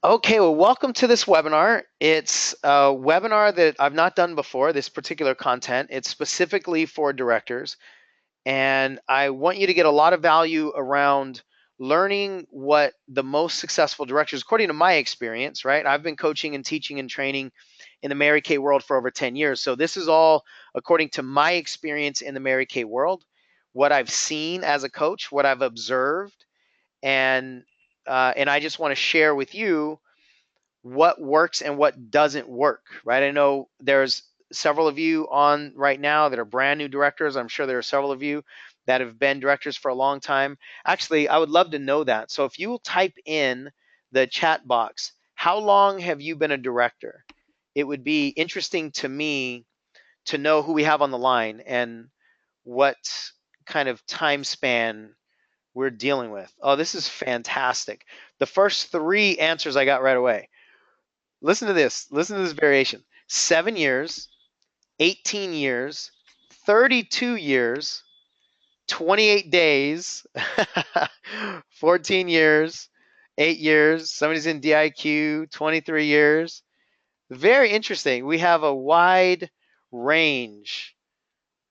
Okay, well, welcome to this webinar. It's a webinar that I've not done before, this particular content. It's specifically for directors, and I want you to get a lot of value around learning what the most successful directors, according to my experience, right? I've been coaching and teaching and training in the Mary Kay world for over 10 years. So this is all according to my experience in the Mary Kay world, what I've seen as a coach, what I've observed, and and I just want to share with you what works and what doesn't work, right? I know there's several of you on right now that are brand new directors. I'm sure there are several of you that have been directors for a long time. Actually, I would love to know that. So if you will type in the chat box, how long have you been a director? It would be interesting to me to know who we have on the line and what kind of time span we're dealing with. Oh, this is fantastic. The first three answers I got right away. Listen to this. Listen to this variation. 7 years, 18 years, 32 years, 28 days, 14 years, 8 years. Somebody's in DIQ, 23 years. Very interesting. We have a wide range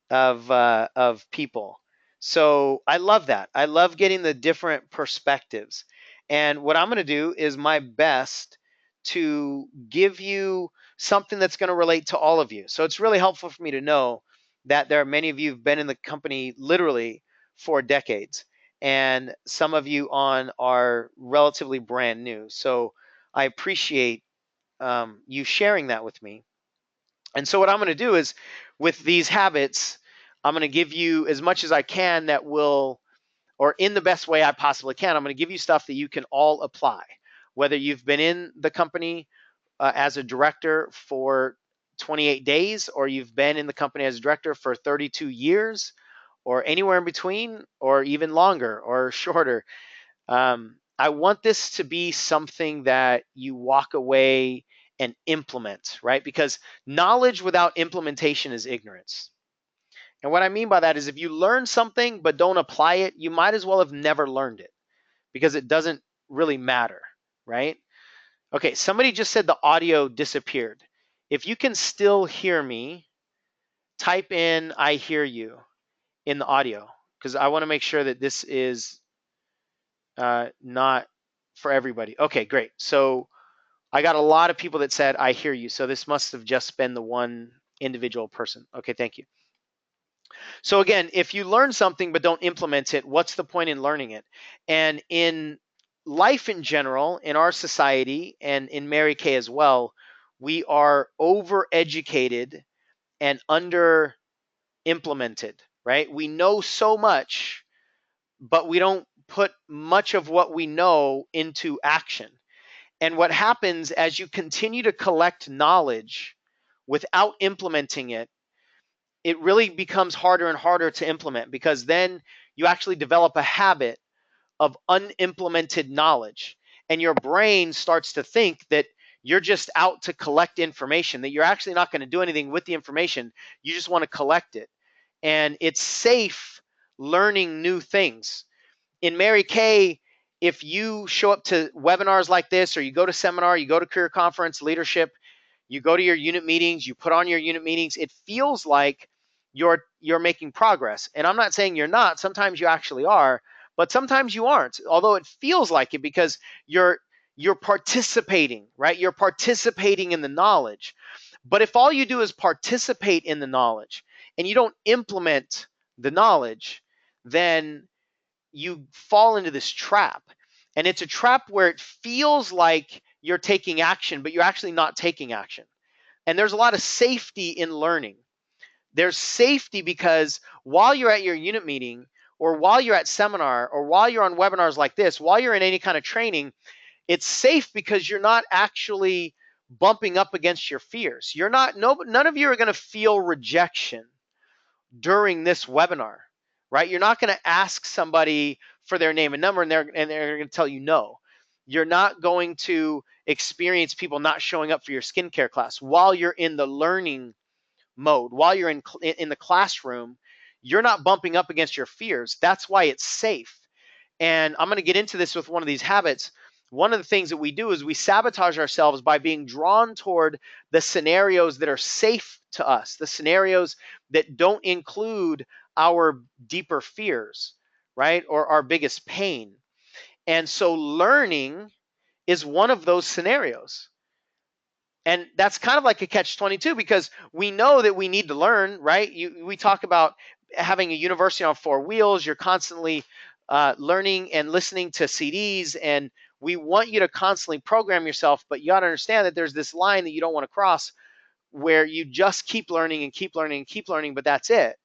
of people. So I love that. I love getting the different perspectives. And what I'm going to do is my best to give you something that's going to relate to all of you. So it's really helpful for me to know that there are many of you who've been in the company literally for decades, and some of you on are relatively brand new. So I appreciate you sharing that with me. And so what I'm going to do is with these habits, I'm going to give you as much as I can that will, or in the best way I possibly can, I'm going to give you stuff that you can all apply. Whether you've been in the company as a director for 28 days, or you've been in the company as a director for 32 years, or anywhere in between, or even longer or shorter. I want this to be something that you walk away and implement, right? Because knowledge without implementation is ignorance. And what I mean by that is if you learn something but don't apply it, you might as well have never learned it because it doesn't really matter, right? Okay, somebody just said the audio disappeared. If you can still hear me, type in I hear you in the audio because I want to make sure that this is not for everybody. Okay, great. So I got a lot of people that said, I hear you. So this must have just been the one individual person. Okay, thank you. So again, if you learn something but don't implement it, what's the point in learning it? And in life in general, in our society, and in Mary Kay as well, we are overeducated and under implemented, right? We know so much, but we don't put much of what we know into action. And what happens as you continue to collect knowledge without implementing it, it really becomes harder and harder to implement because then you actually develop a habit of unimplemented knowledge. And your brain starts to think that you're just out to collect information, that you're actually not going to do anything with the information. You just want to collect it. And it's safe learning new things. In Mary Kay, if you show up to webinars like this, or you go to seminar, you go to career conference, leadership, you go to your unit meetings, you put on your unit meetings, it feels like you're making progress. And I'm not saying you're not. Sometimes you actually are, but sometimes you aren't. Although it feels like it because you're participating, right? You're participating in the knowledge. But if all you do is participate in the knowledge and you don't implement the knowledge, then you fall into this trap. And it's a trap where it feels like you're taking action, but you're actually not taking action. And there's a lot of safety in learning. There's safety because while you're at your unit meeting, or while you're at seminar, or while you're on webinars like this, while you're in any kind of training, it's safe because you're not actually bumping up against your fears. You're not, no, none of you are going to feel rejection during this webinar, right? You're not going to ask somebody for their name and number and they're going to tell you no. You're not going to experience people not showing up for your skincare class while you're in the learning mode, while you're in the classroom. You're not bumping up against your fears. That's why it's safe. And I'm going to get into this with one of these habits. one of the things that we do is we sabotage ourselves by being drawn toward the scenarios that are safe to us, the scenarios that don't include our deeper fears, right? Or our biggest pain. And so learning is one of those scenarios. And that's kind of like a catch 22 because we know that we need to learn, right? We talk about having a university on four wheels. You're constantly learning and listening to CDs, and we want you to constantly program yourself, but you got to understand that there's this line that you don't want to cross where you just keep learning and keep learning and keep learning, but that's it,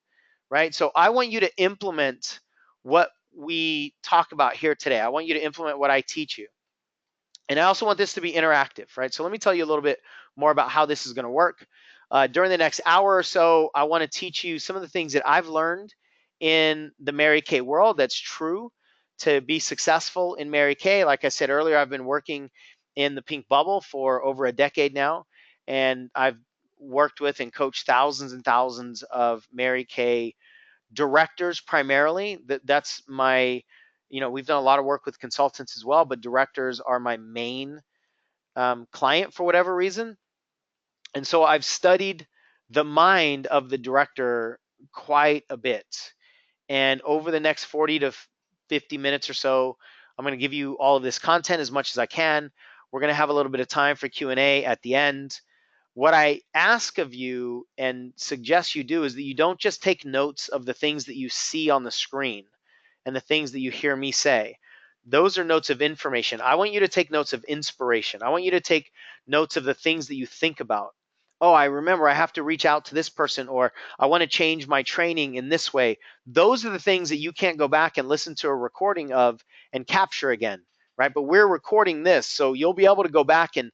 right? So I want you to implement what we talk about here today. I want you to implement what I teach you. And I also want this to be interactive, right? So let me tell you a little bit more about how this is going to work. During the next hour or so, I want to teach you some of the things that I've learned in the Mary Kay world that's true to be successful in Mary Kay. Like I said earlier, I've been working in the pink bubble for over a decade now, and I've worked with and coached thousands and thousands of Mary Kay directors primarily. That's my, we've done a lot of work with consultants as well, but directors are my main client for whatever reason. And so I've studied the mind of the director quite a bit. And over the next 40 to 50 minutes or so, I'm going to give you all of this content as much as I can. We're going to have a little bit of time for Q&A at the end. What I ask of you and suggest you do is that you don't just take notes of the things that you see on the screen and the things that you hear me say. Those are notes of information. I want you to take notes of inspiration. I want you to take notes of the things that you think about. Oh, I remember I have to reach out to this person, or I want to change my training in this way. Those are the things that you can't go back and listen to a recording of and capture again, right? But we're recording this, so you'll be able to go back and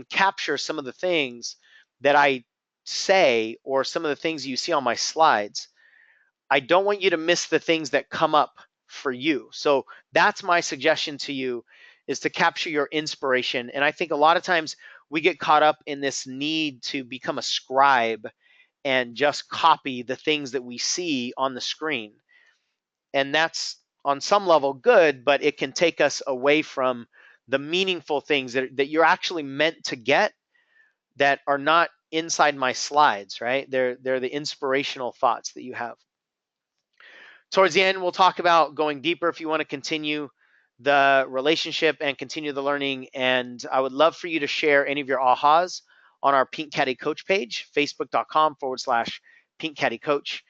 capture some of the things that I say or some of the things you see on my slides. I don't want you to miss the things that come up for you. So that's my suggestion to you, is to capture your inspiration. And I think a lot of times we get caught up in this need to become a scribe and just copy the things that we see on the screen. And that's on some level good, but it can take us away from the meaningful things that you're actually meant to get that are not inside my slides, right? They're the inspirational thoughts that you have. Towards the end, we'll talk about going deeper if you want to continue the relationship and continue the learning. And I would love for you to share any of your ahas on our Pink Caddy Coach page, facebook.com/Pink Caddy Coach,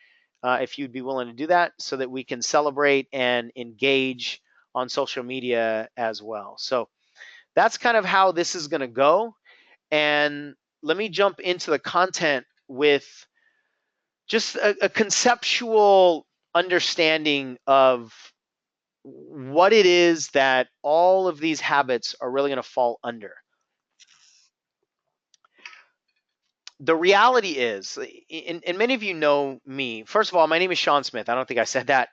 if you'd be willing to do that so that we can celebrate and engage on social media as well. So that's kind of how this is going to go. And let me jump into the content with just a conceptual understanding of what it is that all of these habits are really going to fall under. The reality is, and many of you know me. First of all, my name is Sean Smith. I don't think I said that.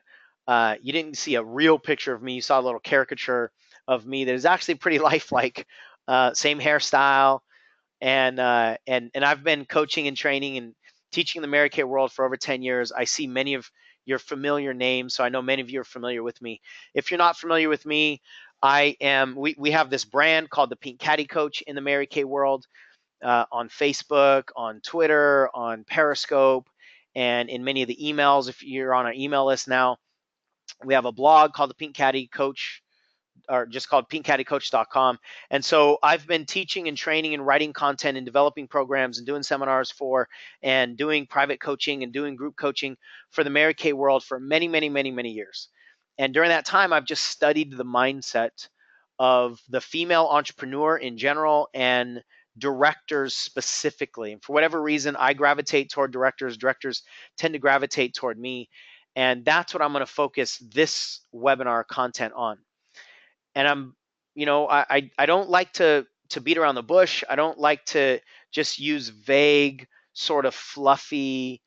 You didn't see a real picture of me. You saw a little caricature of me that is actually pretty lifelike. Same hairstyle, and I've been coaching and training and teaching in the Mary Kay world for over 10 years. I see many of your familiar names, so I know many of you are familiar with me. If you're not familiar with me, we have this brand called the Pink Caddy Coach in the Mary Kay world, on Facebook, on Twitter, on Periscope, and in many of the emails. If you're on our email list now, we have a blog called the Pink Caddy Coach, or just called pinkcaddycoach.com. And so I've been teaching and training and writing content and developing programs and doing seminars for and doing private coaching and doing group coaching for the Mary Kay world for many, many, many, many years. And during that time, I've just studied the mindset of the female entrepreneur in general and directors specifically. And for whatever reason, I gravitate toward directors. Directors tend to gravitate toward me. And that's what I'm going to focus this webinar content on. And I don't like to beat around the bush. I don't like to just use vague, sort of fluffy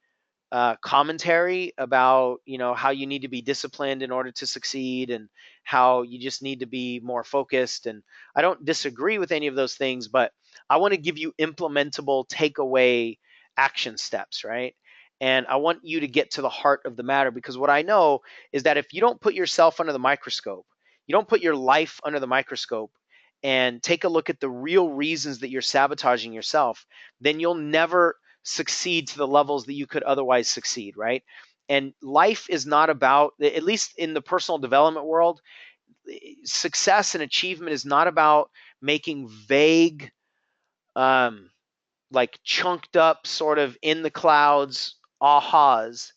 commentary about how you need to be disciplined in order to succeed and how you just need to be more focused. And I don't disagree with any of those things, but I want to give you implementable takeaway action steps, right? And I want you to get to the heart of the matter, because what I know is that if you don't put yourself under the microscope, you don't put your life under the microscope, and take a look at the real reasons that you're sabotaging yourself, then you'll never succeed to the levels that you could otherwise succeed, right? And life is not about, at least in the personal development world, success and achievement is not about making vague, um, like chunked up, sort of in the clouds ahas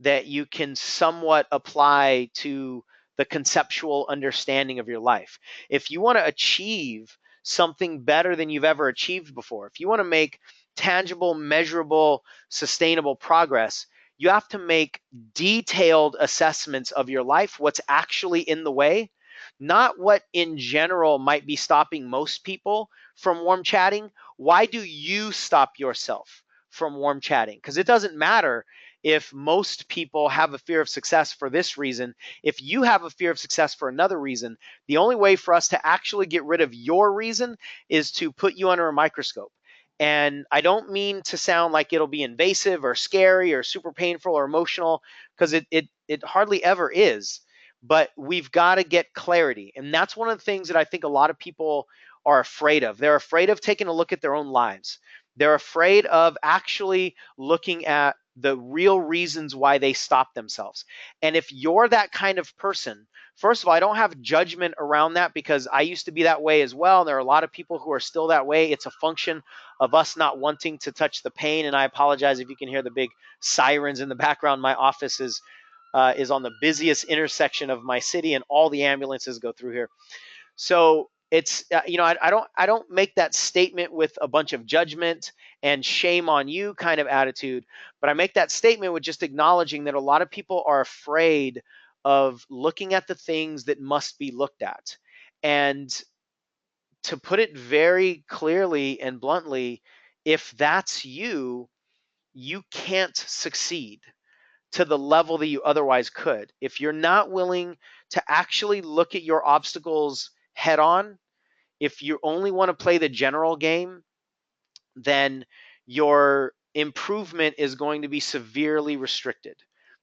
that you can somewhat apply to the conceptual understanding of your life. If you want to achieve something better than you've ever achieved before, if you want to make tangible, measurable, sustainable progress, you have to make detailed assessments of your life, what's actually in the way, not what in general might be stopping most people from warm chatting. Why do you stop yourself from warm chatting? Because it doesn't matter if most people have a fear of success for this reason. If you have a fear of success for another reason, the only way for us to actually get rid of your reason is to put you under a microscope. And I don't mean to sound like it'll be invasive or scary or super painful or emotional, because it hardly ever is. But we've got to get clarity. And that's one of the things that I think a lot of people are afraid of. They're afraid of taking a look at their own lives. They're afraid of actually looking at the real reasons why they stop themselves. And if you're that kind of person, first of all, I don't have judgment around that, because I used to be that way as well. There are a lot of people who are still that way. It's a function of us not wanting to touch the pain. And I apologize if you can hear the big sirens in the background. My office is on the busiest intersection of my city, and all the ambulances go through here. So it's I don't make that statement with a bunch of judgment and shame on you kind of attitude, but I make that statement with just acknowledging that a lot of people are afraid of looking at the things that must be looked at. And to put it very clearly and bluntly, if that's you, you can't succeed to the level that you otherwise could. If you're not willing to actually look at your obstacles head on, if you only want to play the general game, then your improvement is going to be severely restricted.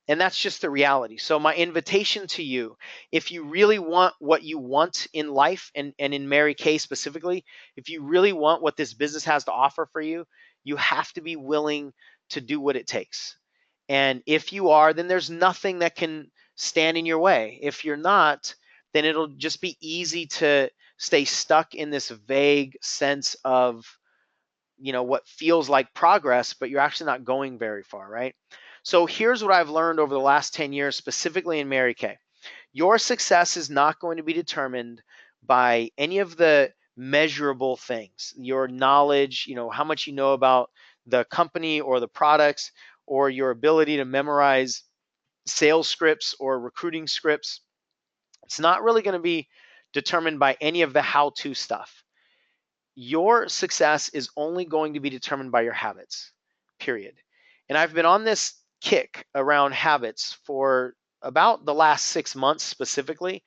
And that's just the reality. So my invitation to you, if you really want what you want in life, and in Mary Kay specifically, if you really want what this business has to offer for you, you have to be willing to do what it takes. And if you are, then there's nothing that can stand in your way. If you're not, then it'll just be easy to stay stuck in this vague sense of, what feels like progress, but you're actually not going very far, right? So here's what I've learned over the last 10 years, specifically in Mary Kay. Your success is not going to be determined by any of the measurable things, your knowledge, how much you know about the company or the products, or your ability to memorize sales scripts or recruiting scripts. It's not really going to be determined by any of the how-to stuff. Your success is only going to be determined by your habits, period. And I've been on this kick around habits for about the last 6 months specifically.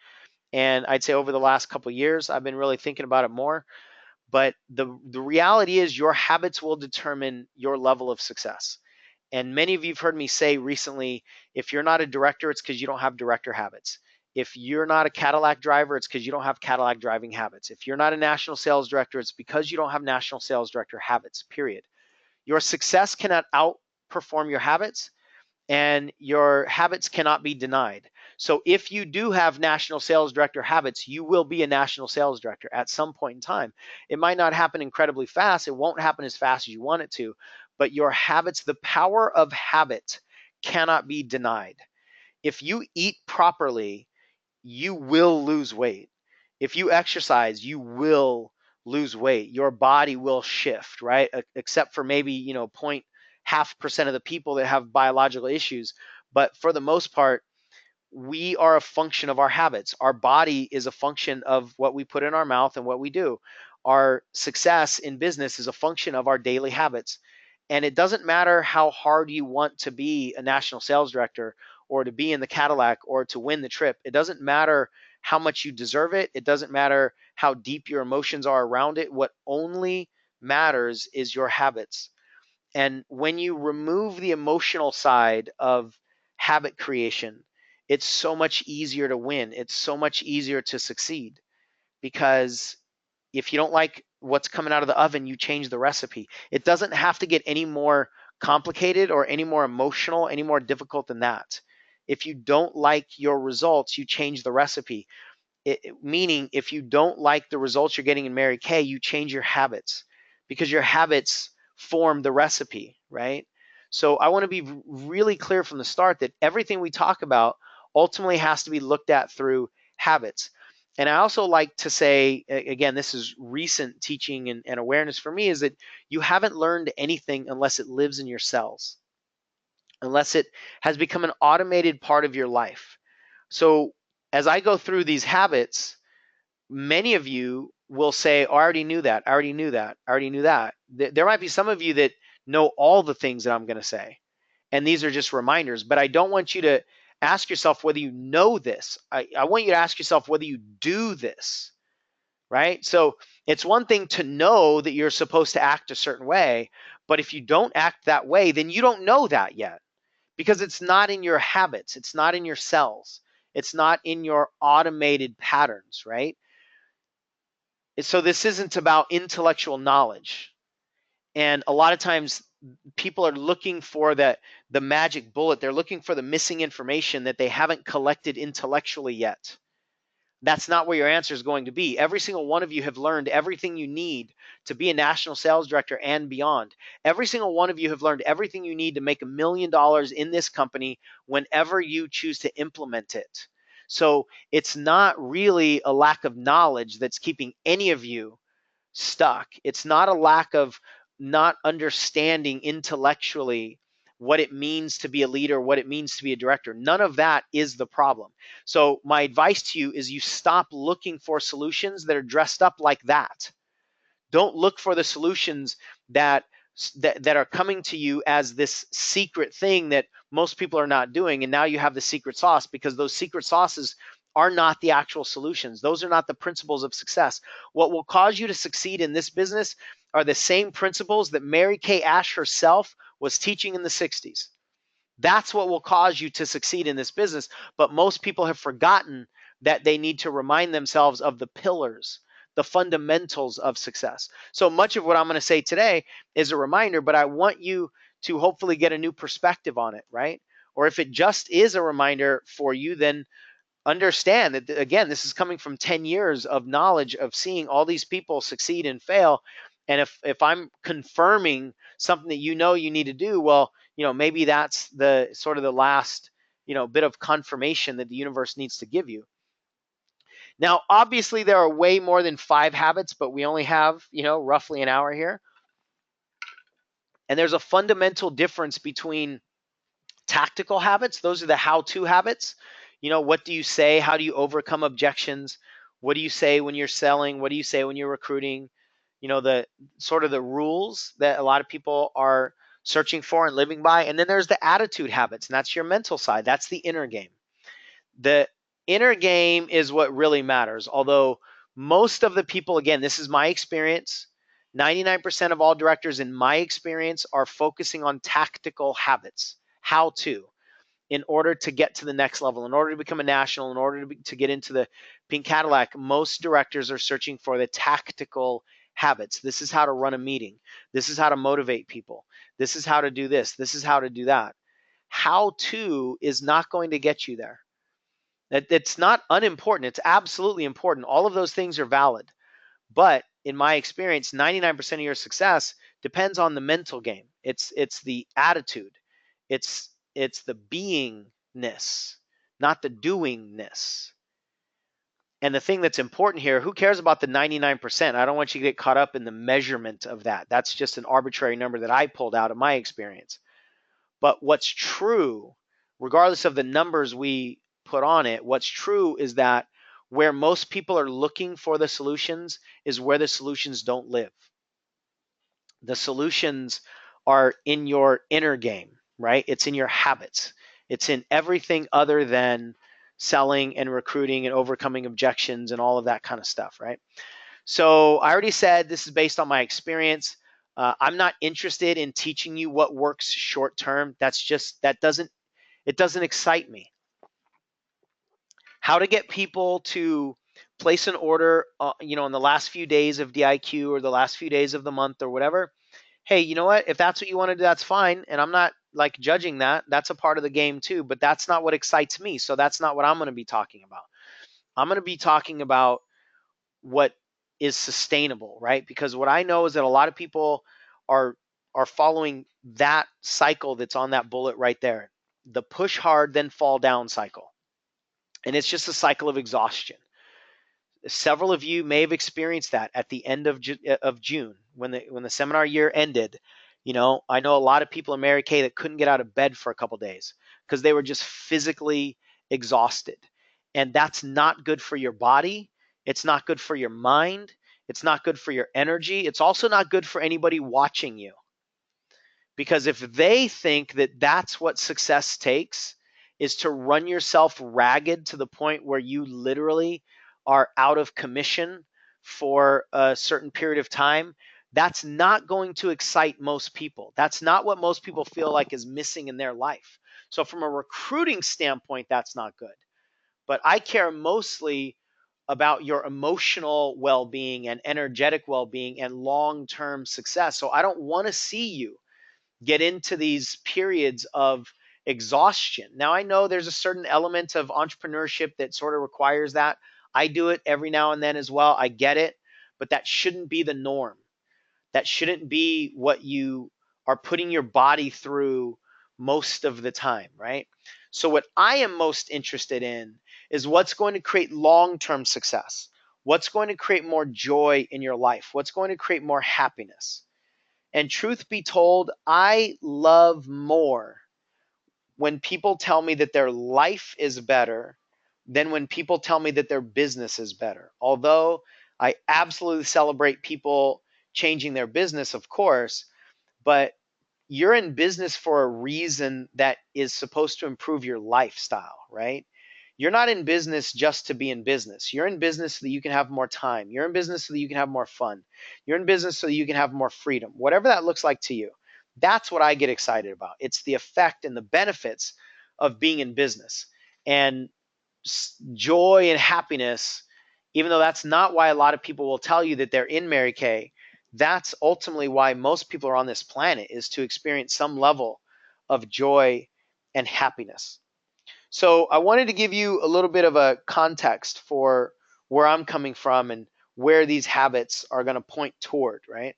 And I'd say over the last couple of years, I've been really thinking about it more. But the reality is your habits will determine your level of success. And many of you have heard me say recently, if you're not a director, it's because you don't have director habits. If you're not a Cadillac driver, it's because you don't have Cadillac driving habits. If you're not a national sales director, it's because you don't have national sales director habits, period. Your success cannot outperform your habits, and your habits cannot be denied. So if you do have national sales director habits, you will be a national sales director at some point in time. It might not happen incredibly fast. It won't happen as fast as you want it to, but your habits, the power of habit cannot be denied. If you eat properly, you will lose weight. If you exercise, you will lose weight. Your body will shift, right? Except for maybe, 0.5% of the people that have biological issues. But for the most part, we are a function of our habits. Our body is a function of what we put in our mouth and what we do. Our success in business is a function of our daily habits. And it doesn't matter how hard you want to be a national sales director, or to be in the Cadillac, or to win the trip. It doesn't matter how much you deserve it. It doesn't matter how deep your emotions are around it. What only matters is your habits. And when you remove the emotional side of habit creation, it's so much easier to win. It's so much easier to succeed, because If you don't like what's coming out of the oven, you change the recipe. It doesn't have to get any more complicated or any more emotional, any more difficult than that. If you don't like your results, you change the recipe. Meaning, if you don't like the results you're getting in Mary Kay, you change your habits, because your habits form the recipe, right? So I want to be really clear from the start that everything we talk about ultimately has to be looked at through habits. And I also like to say, again, this is recent teaching and awareness for me, is that you haven't learned anything unless it lives in your cells, unless it has become an automated part of your life. So as I go through these habits, many of you will say, oh, I already knew that. I already knew that. I already knew that. There might be some of you that know all the things that I'm going to say. And these are just reminders. But I don't want you to ask yourself whether you know this. I want you to ask yourself whether you do this, right? So it's one thing to know that you're supposed to act a certain way. But if you don't act that way, then you don't know that yet, because it's not in your habits. It's not in your cells. It's not in your automated patterns, right? So this isn't about intellectual knowledge. And a lot of times people are looking for the magic bullet. They're looking for the missing information that they haven't collected intellectually yet. That's not where your answer is going to be. Every single one of you have learned everything you need to be a national sales director and beyond. Every single one of you have learned everything you need to make $1 million in this company whenever you choose to implement it. So it's not really a lack of knowledge that's keeping any of you stuck. It's not a lack of not understanding intellectually what it means to be a leader, what it means to be a director. None of that is the problem. So my advice to you is you stop looking for solutions that are dressed up like that. Don't look for the solutions that that are coming to you as this secret thing that most people are not doing, and now you have the secret sauce, because those secret sauces are not the actual solutions. Those are not the principles of success. What will cause you to succeed in this business are the same principles that Mary Kay Ash herself was teaching in the 60s. That's what will cause you to succeed in this business. But most people have forgotten that they need to remind themselves of the pillars, the fundamentals of success. So much of what I'm going to say today is a reminder, but I want you to hopefully get a new perspective on it, right? Or if it just is a reminder for you, then understand that, again, this is coming from 10 years of knowledge of seeing all these people succeed and fail. And if I'm confirming something that you know you need to do, well, maybe that's the sort of the last, bit of confirmation that the universe needs to give you. Now, obviously, there are way more than 5 habits, but we only have, roughly an hour here. And there's a fundamental difference between tactical habits. Those are the how-to habits. What do you say? How do you overcome objections? What do you say when you're selling? What do you say when you're recruiting? The sort of the rules that a lot of people are searching for and living by. And then there's the attitude habits, and that's your mental side. That's the inner game. The inner game is what really matters. Although most of the people, again, this is my experience, 99% of all directors in my experience are focusing on tactical habits. How to, in order to get to the next level, in order to become a national, in order to get into the pink Cadillac, most directors are searching for the tactical habits. This is how to run a meeting. This is how to motivate people. This is how to do this. This is how to do that. How to is not going to get you there. It's not unimportant. It's absolutely important. All of those things are valid. But in my experience, 99% of your success depends on the mental game. It's the attitude. It's the beingness, not the doingness. And the thing that's important here, who cares about the 99%? I don't want you to get caught up in the measurement of that. That's just an arbitrary number that I pulled out of my experience. But what's true, regardless of the numbers we put on it, what's true is that where most people are looking for the solutions is where the solutions don't live. The solutions are in your inner game, right? It's in your habits. It's in everything other than selling and recruiting and overcoming objections and all of that kind of stuff, right? So I already said this is based on my experience. I'm not interested in teaching you what works short term. It doesn't excite me. How to get people to place an order, in the last few days of DIQ or the last few days of the month or whatever. Hey, you know what? If that's what you want to do, that's fine. And I'm not like judging that. That's a part of the game too, but that's not what excites me. So that's not what I'm going to be talking about. I'm going to be talking about what is sustainable, right? Because what I know is that a lot of people are following that cycle that's on that bullet right there. The push hard then fall down cycle. And it's just a cycle of exhaustion. Several of you may have experienced that at the end of June when the seminar year ended. I know a lot of people in Mary Kay that couldn't get out of bed for a couple days because they were just physically exhausted. And that's not good for your body. It's not good for your mind. It's not good for your energy. It's also not good for anybody watching you. Because if they think that that's what success takes, is to run yourself ragged to the point where you literally are out of commission for a certain period of time, that's not going to excite most people. That's not what most people feel like is missing in their life. So from a recruiting standpoint, that's not good. But I care mostly about your emotional well-being and energetic well-being and long-term success. So I don't want to see you get into these periods of exhaustion. Now, I know there's a certain element of entrepreneurship that sort of requires that. I do it every now and then as well. I get it, but that shouldn't be the norm. That shouldn't be what you are putting your body through most of the time, right? So, what I am most interested in is what's going to create long term success, what's going to create more joy in your life, what's going to create more happiness. And truth be told, I love more when people tell me that their life is better than when people tell me that their business is better. Although I absolutely celebrate people changing their business, of course, but you're in business for a reason that is supposed to improve your lifestyle, right? You're not in business just to be in business. You're in business so that you can have more time. You're in business so that you can have more fun. You're in business so that you can have more freedom. Whatever that looks like to you, that's what I get excited about. It's the effect and the benefits of being in business. And joy and happiness, even though that's not why a lot of people will tell you that they're in Mary Kay, that's ultimately why most people are on this planet, is to experience some level of joy and happiness. So I wanted to give you a little bit of a context for where I'm coming from and where these habits are going to point toward, right?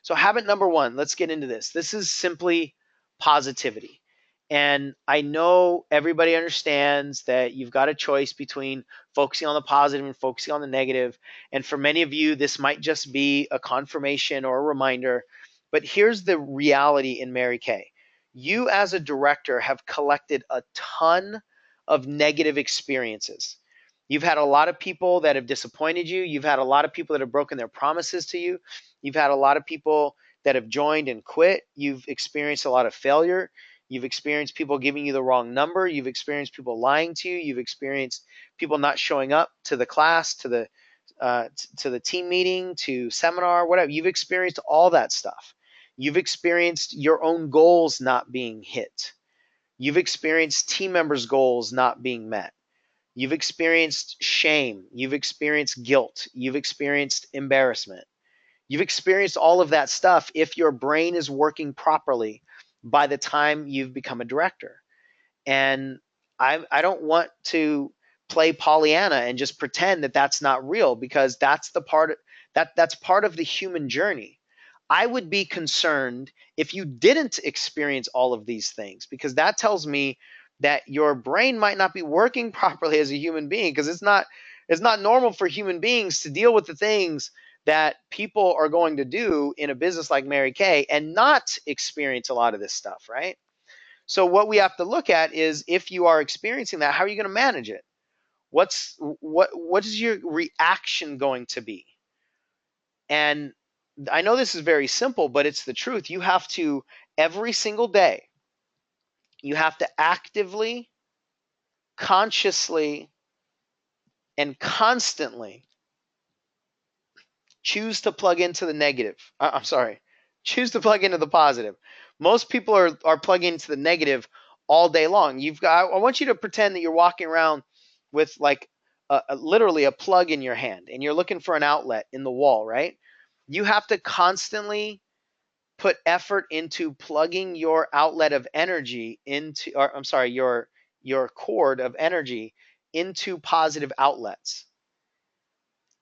So habit number one, let's get into this. This is simply positivity. And I know everybody understands that you've got a choice between focusing on the positive and focusing on the negative. And for many of you, this might just be a confirmation or a reminder. But here's the reality in Mary Kay. You as a director have collected a ton of negative experiences. You've had a lot of people that have disappointed you. You've had a lot of people that have broken their promises to you. You've had a lot of people that have joined and quit. You've experienced a lot of failure. You've experienced people giving you the wrong number. You've experienced people lying to you. You've experienced people not showing up to the class, to the team meeting, to seminar, whatever. You've experienced all that stuff. You've experienced your own goals not being hit. You've experienced team members' goals not being met. You've experienced shame. You've experienced guilt. You've experienced embarrassment. You've experienced all of that stuff if your brain is working properly by the time you've become a director. And I don't want to play Pollyanna and just pretend that that's not real, because that's the part that's part of the human journey. I would be concerned if you didn't experience all of these things, because that tells me that your brain might not be working properly as a human being, because it's not normal for human beings to deal with the things that people are going to do in a business like Mary Kay and not experience a lot of this stuff, right? So what we have to look at is, if you are experiencing that, how are you going to manage it? What is your reaction going to be? And I know this is very simple, but it's the truth. You have to, every single day, you have to actively, consciously, and constantly choose to plug into the negative. I'm sorry, choose to plug into the positive. Most people are plugging into the negative all day long. I want you to pretend that you're walking around with like literally a plug in your hand and you're looking for an outlet in the wall, right? You have to constantly put effort into plugging your outlet of energy into, or I'm sorry, your cord of energy into positive outlets.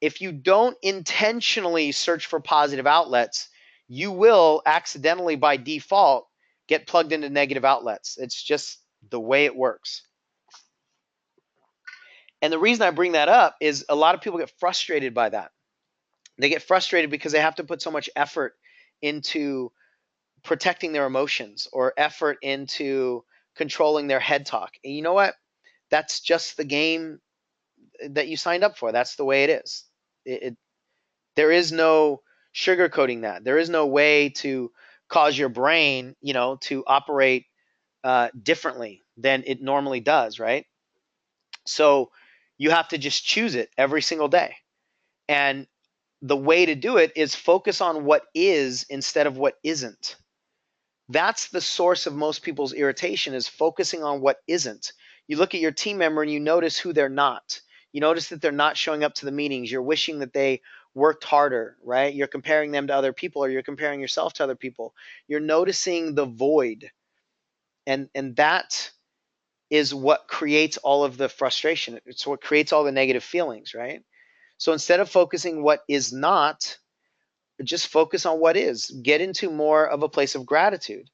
If you don't intentionally search for positive outlets, you will accidentally by default get plugged into negative outlets. It's just the way it works. And the reason I bring that up is a lot of people get frustrated by that. They get frustrated because they have to put so much effort into protecting their emotions or effort into controlling their head talk. And you know what? That's just the game that you signed up for. That's the way it is. There is no sugarcoating that. There is no way to cause your brain, to operate differently than it normally does, right? So you have to just choose it every single day. And the way to do it is focus on what is instead of what isn't. That's the source of most people's irritation, is focusing on what isn't. You look at your team member and you notice who they're not. You notice that they're not showing up to the meetings. You're wishing that they worked harder, right? You're comparing them to other people, or you're comparing yourself to other people. You're noticing the void. And that is what creates all of the frustration. It's what creates all the negative feelings, right? So instead of focusing what is not, just focus on what is. Get into more of a place of gratitude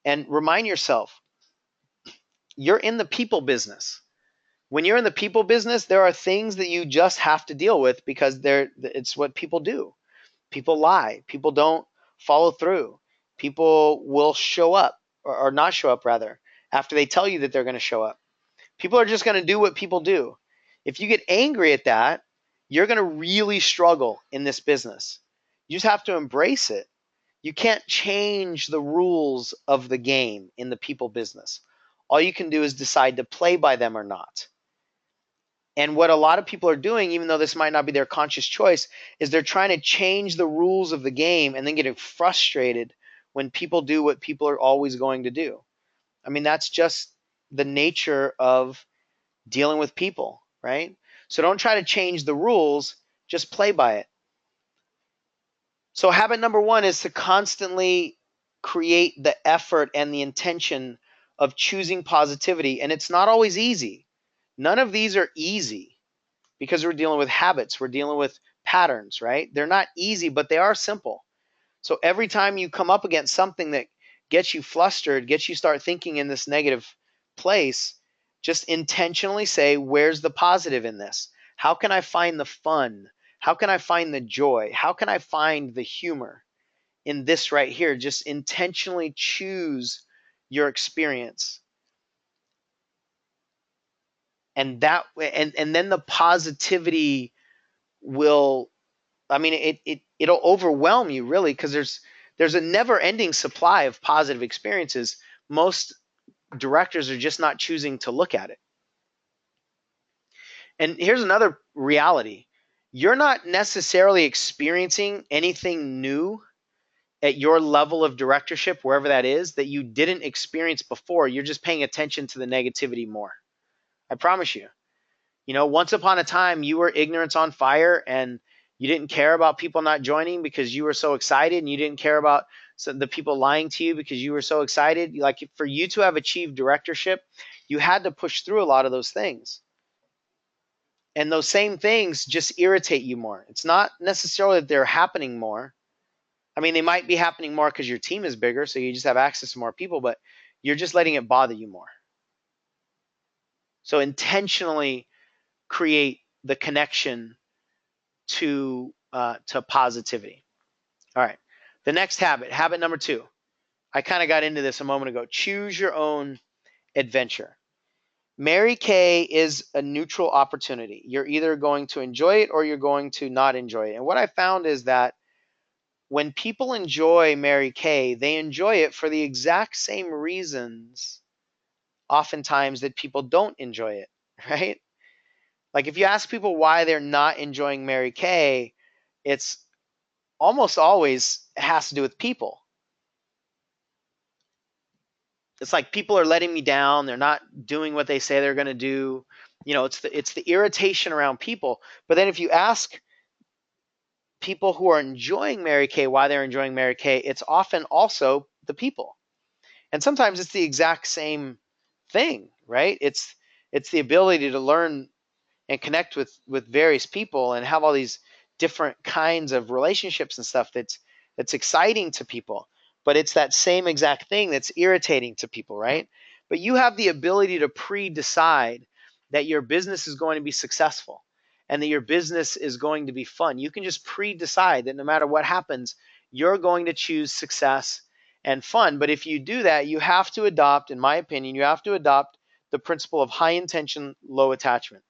and remind yourself, you're in the people business. When you're in the people business, there are things that you just have to deal with because it's what people do. People lie. People don't follow through. People will show up, or not show up rather, after they tell you that they're going to show up. People are just going to do what people do. If you get angry at that, you're going to really struggle in this business. You just have to embrace it. You can't change the rules of the game in the people business. All you can do is decide to play by them or not. And what a lot of people are doing, even though this might not be their conscious choice, is they're trying to change the rules of the game and then getting frustrated when people do what people are always going to do. I mean, that's just the nature of dealing with people, right? So don't try to change the rules, just play by it. So habit number 1 is to constantly create the effort and the intention of choosing positivity. And it's not always easy. None of these are easy because we're dealing with habits. We're dealing with patterns, right? They're not easy, but they are simple. So every time you come up against something that gets you flustered, gets you start thinking in this negative place, just intentionally say, where's the positive in this? How can I find the fun? How can I find the joy? How can I find the humor in this right here? Just intentionally choose your experience. And that and then the positivity will, I mean, it'll overwhelm you really, because there's a never-ending supply of positive experiences. Most directors are just not choosing to look at it. And here's another reality. You're not necessarily experiencing anything new at your level of directorship, wherever that is, that you didn't experience before. You're just paying attention to the negativity more. I promise you. Once upon a time, you were ignorance on fire and you didn't care about people not joining because you were so excited, and you didn't care about the people lying to you because you were so excited. Like, for you to have achieved directorship, you had to push through a lot of those things. And those same things just irritate you more. It's not necessarily that they're happening more. I mean, they might be happening more because your team is bigger, so you just have access to more people, but you're just letting it bother you more. So intentionally create the connection to positivity. All right. The next habit number 2. I kind of got into this a moment ago. Choose your own adventure. Mary Kay is a neutral opportunity. You're either going to enjoy it or you're going to not enjoy it. And what I found is that when people enjoy Mary Kay, they enjoy it for the exact same reasons oftentimes that people don't enjoy it, right? Like, if you ask people why they're not enjoying Mary Kay, it's almost always has to do with people. It's like, people are letting me down. They're not doing what they say they're going to do. it's the irritation around people. But then if you ask people who are enjoying Mary Kay why they're enjoying Mary Kay, it's often also the people. And sometimes it's the exact same thing, right? It's the ability to learn and connect with various people and have all these different kinds of relationships and stuff that's exciting to people. But it's that same exact thing that's irritating to people, right? But you have the ability to pre-decide that your business is going to be successful and that your business is going to be fun. You can just pre-decide that no matter what happens, you're going to choose success and fun. But if you do that, you have to adopt, in my opinion, you have to adopt the principle of high intention, low attachment,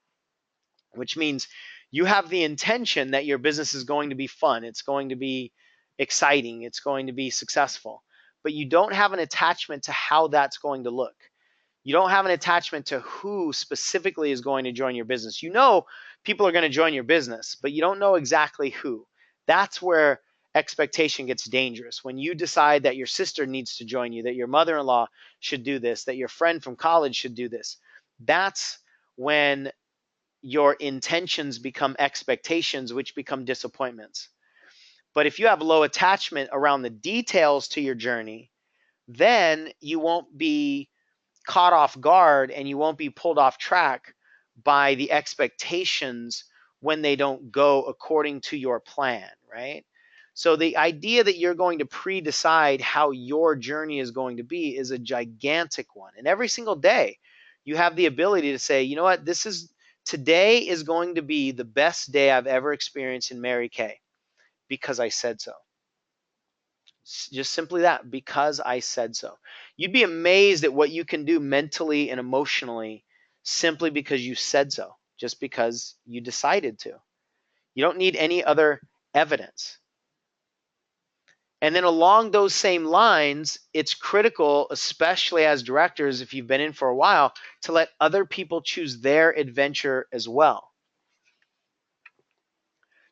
which means you have the intention that your business is going to be fun, it's going to be exciting, it's going to be successful, but you don't have an attachment to how that's going to look. You don't have an attachment to who specifically is going to join your business. You know people are going to join your business, but you don't know exactly who. That's where expectation gets dangerous. When you decide that your sister needs to join you, that your mother-in-law should do this, that your friend from college should do this, that's when your intentions become expectations, which become disappointments. But if you have low attachment around the details to your journey, then you won't be caught off guard and you won't be pulled off track by the expectations when they don't go according to your plan, right? So the idea that you're going to pre-decide how your journey is going to be is a gigantic one. And every single day, you have the ability to say, you know what, today is going to be the best day I've ever experienced in Mary Kay because I said so. Just simply that, because I said so. You'd be amazed at what you can do mentally and emotionally simply because you said so, just because you decided to. You don't need any other evidence. And then along those same lines, it's critical, especially as directors, if you've been in for a while, to let other people choose their adventure as well.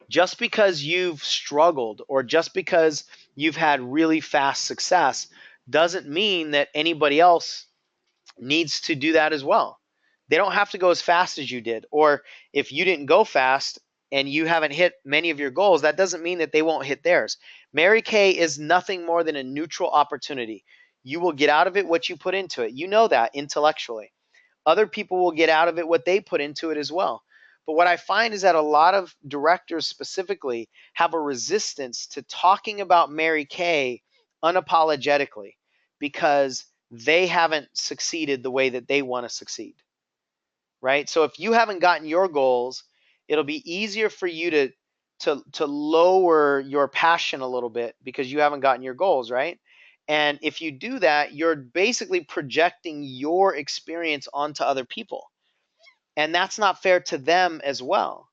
Just because you've struggled or just because you've had really fast success doesn't mean that anybody else needs to do that as well. They don't have to go as fast as you did. Or if you didn't go fast and you haven't hit many of your goals, that doesn't mean that they won't hit theirs. Mary Kay is nothing more than a neutral opportunity. You will get out of it what you put into it. You know that intellectually. Other people will get out of it what they put into it as well. But what I find is that a lot of directors specifically have a resistance to talking about Mary Kay unapologetically because they haven't succeeded the way that they want to succeed, right? So if you haven't gotten your goals, it'll be easier for you to lower your passion a little bit because you haven't gotten your goals, right? And if you do that, you're basically projecting your experience onto other people. And that's not fair to them as well.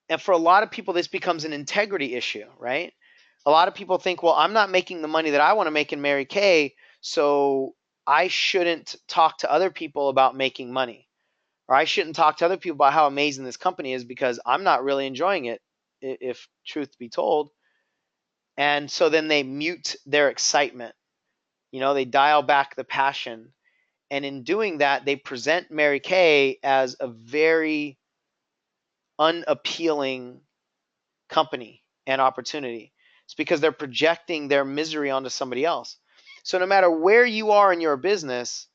And for a lot of people, this becomes an integrity issue, right? A lot of people think, well, I'm not making the money that I want to make in Mary Kay, so I shouldn't talk to other people about making money. Or I shouldn't talk to other people about how amazing this company is because I'm not really enjoying it, if truth be told. And so then they mute their excitement. They dial back the passion. And in doing that, they present Mary Kay as a very unappealing company and opportunity. It's because they're projecting their misery onto somebody else. So no matter where you are in your business,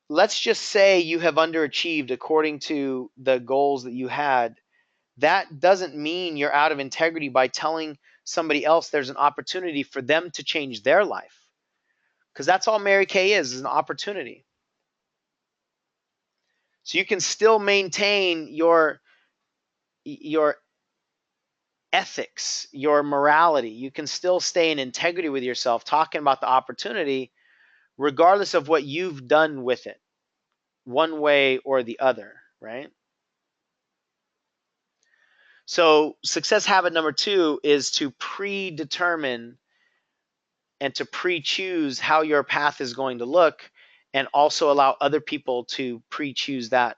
let's just say you have underachieved according to the goals that you had. That doesn't mean you're out of integrity by telling somebody else there's an opportunity for them to change their life. Because that's all Mary Kay is an opportunity. So you can still maintain your ethics, your morality. You can still stay in integrity with yourself, talking about the opportunity, regardless of what you've done with it, one way or the other, right? So success habit number 2 is to predetermine and to pre-choose how your path is going to look, and also allow other people to pre-choose that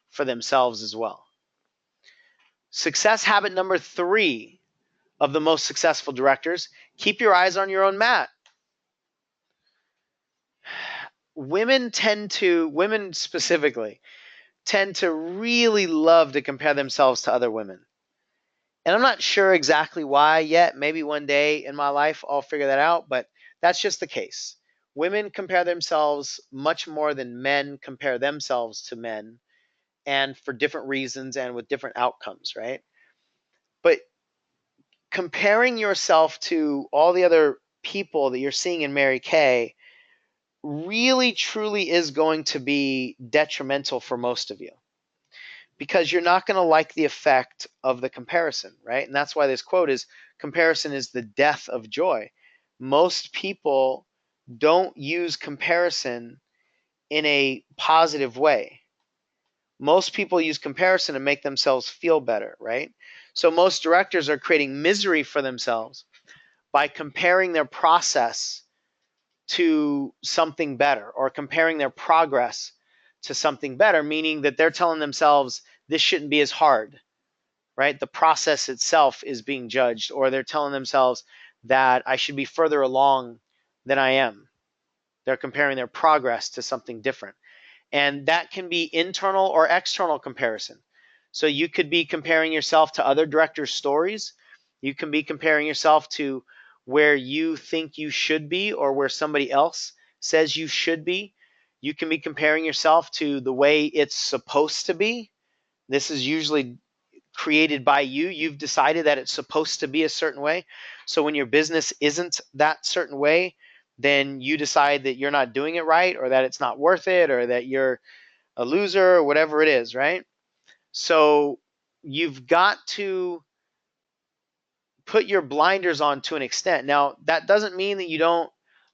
for themselves as well. Success habit number 3 of the most successful directors: keep your eyes on your own mat. women specifically tend to really love to compare themselves to other women. And I'm not sure exactly why yet. Maybe one day in my life I'll figure that out, but that's just the case. Women compare themselves much more than men compare themselves to men, and for different reasons and with different outcomes, right? But comparing yourself to all the other people that you're seeing in Mary Kay really truly is going to be detrimental for most of you, because you're not going to like the effect of the comparison, right? And that's why this quote is, comparison is the death of joy. Most people don't use comparison in a positive way. Most people use comparison to make themselves feel better, right? So most directors are creating misery for themselves by comparing their process to something better, or comparing their progress to something better, meaning that they're telling themselves this shouldn't be as hard, right? The process itself is being judged, or they're telling themselves that I should be further along than I am. They're comparing their progress to something different. And that can be internal or external comparison. So you could be comparing yourself to other directors' stories. You can be comparing yourself to where you think you should be, or where somebody else says you should be. You can be comparing yourself to the way it's supposed to be. This is usually created by you. You've decided that it's supposed to be a certain way. So when your business isn't that certain way, then you decide that you're not doing it right, or that it's not worth it, or that you're a loser, or whatever it is, right? So you've got to put your blinders on to an extent. Now, that doesn't mean that you don't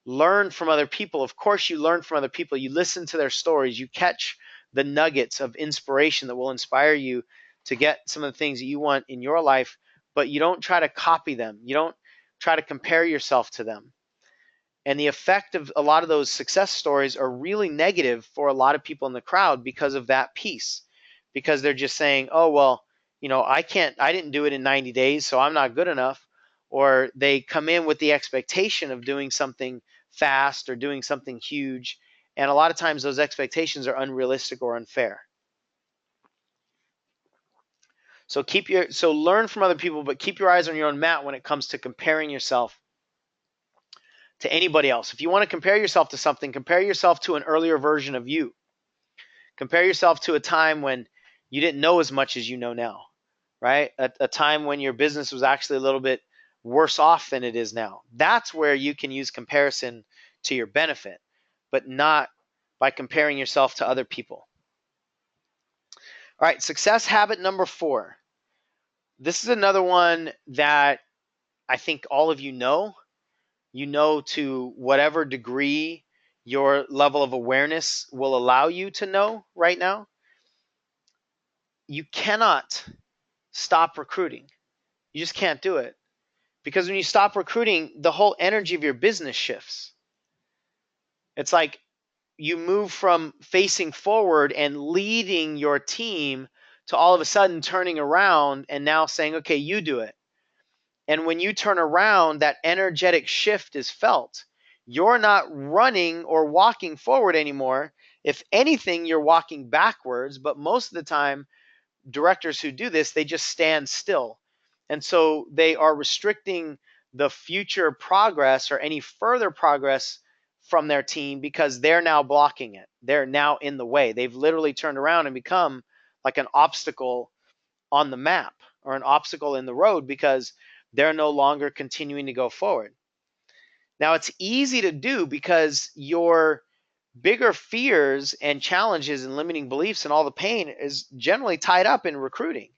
learn from other people. Of course, you learn from other people. You listen to their stories. You catch the nuggets of inspiration that will inspire you to get some of the things that you want in your life, but you don't try to copy them. You don't try to compare yourself to them. And the effect of a lot of those success stories are really negative for a lot of people in the crowd because of that piece. Because they're just saying, oh, well, I didn't do it in 90 days, so I'm not good enough. Or they come in with the expectation of doing something fast or doing something huge. And a lot of times those expectations are unrealistic or unfair. So learn from other people, but keep your eyes on your own mat when it comes to comparing yourself to anybody else. If you want to compare yourself to something, compare yourself to an earlier version of you. Compare yourself to a time when you didn't know as much as you know now, right? A time when your business was actually a little bit worse off than it is now. That's where you can use comparison to your benefit, but not by comparing yourself to other people. All right, success habit number 4. This is another one that I think all of you know. You know, to whatever degree your level of awareness will allow you to know right now. You cannot stop recruiting. You just can't do it. Because when you stop recruiting, the whole energy of your business shifts. It's like you move from facing forward and leading your team to all of a sudden turning around and now saying, okay, you do it. And when you turn around, that energetic shift is felt. You're not running or walking forward anymore. If anything, you're walking backwards. But most of the time, directors who do this, they just stand still. And so they are restricting the future progress or any further progress from their team because they're now blocking it. They're now in the way. They've literally turned around and become like an obstacle on the map, or an obstacle in the road, because they're no longer continuing to go forward. Now, it's easy to do because your bigger fears and challenges and limiting beliefs and all the pain is generally tied up in recruiting.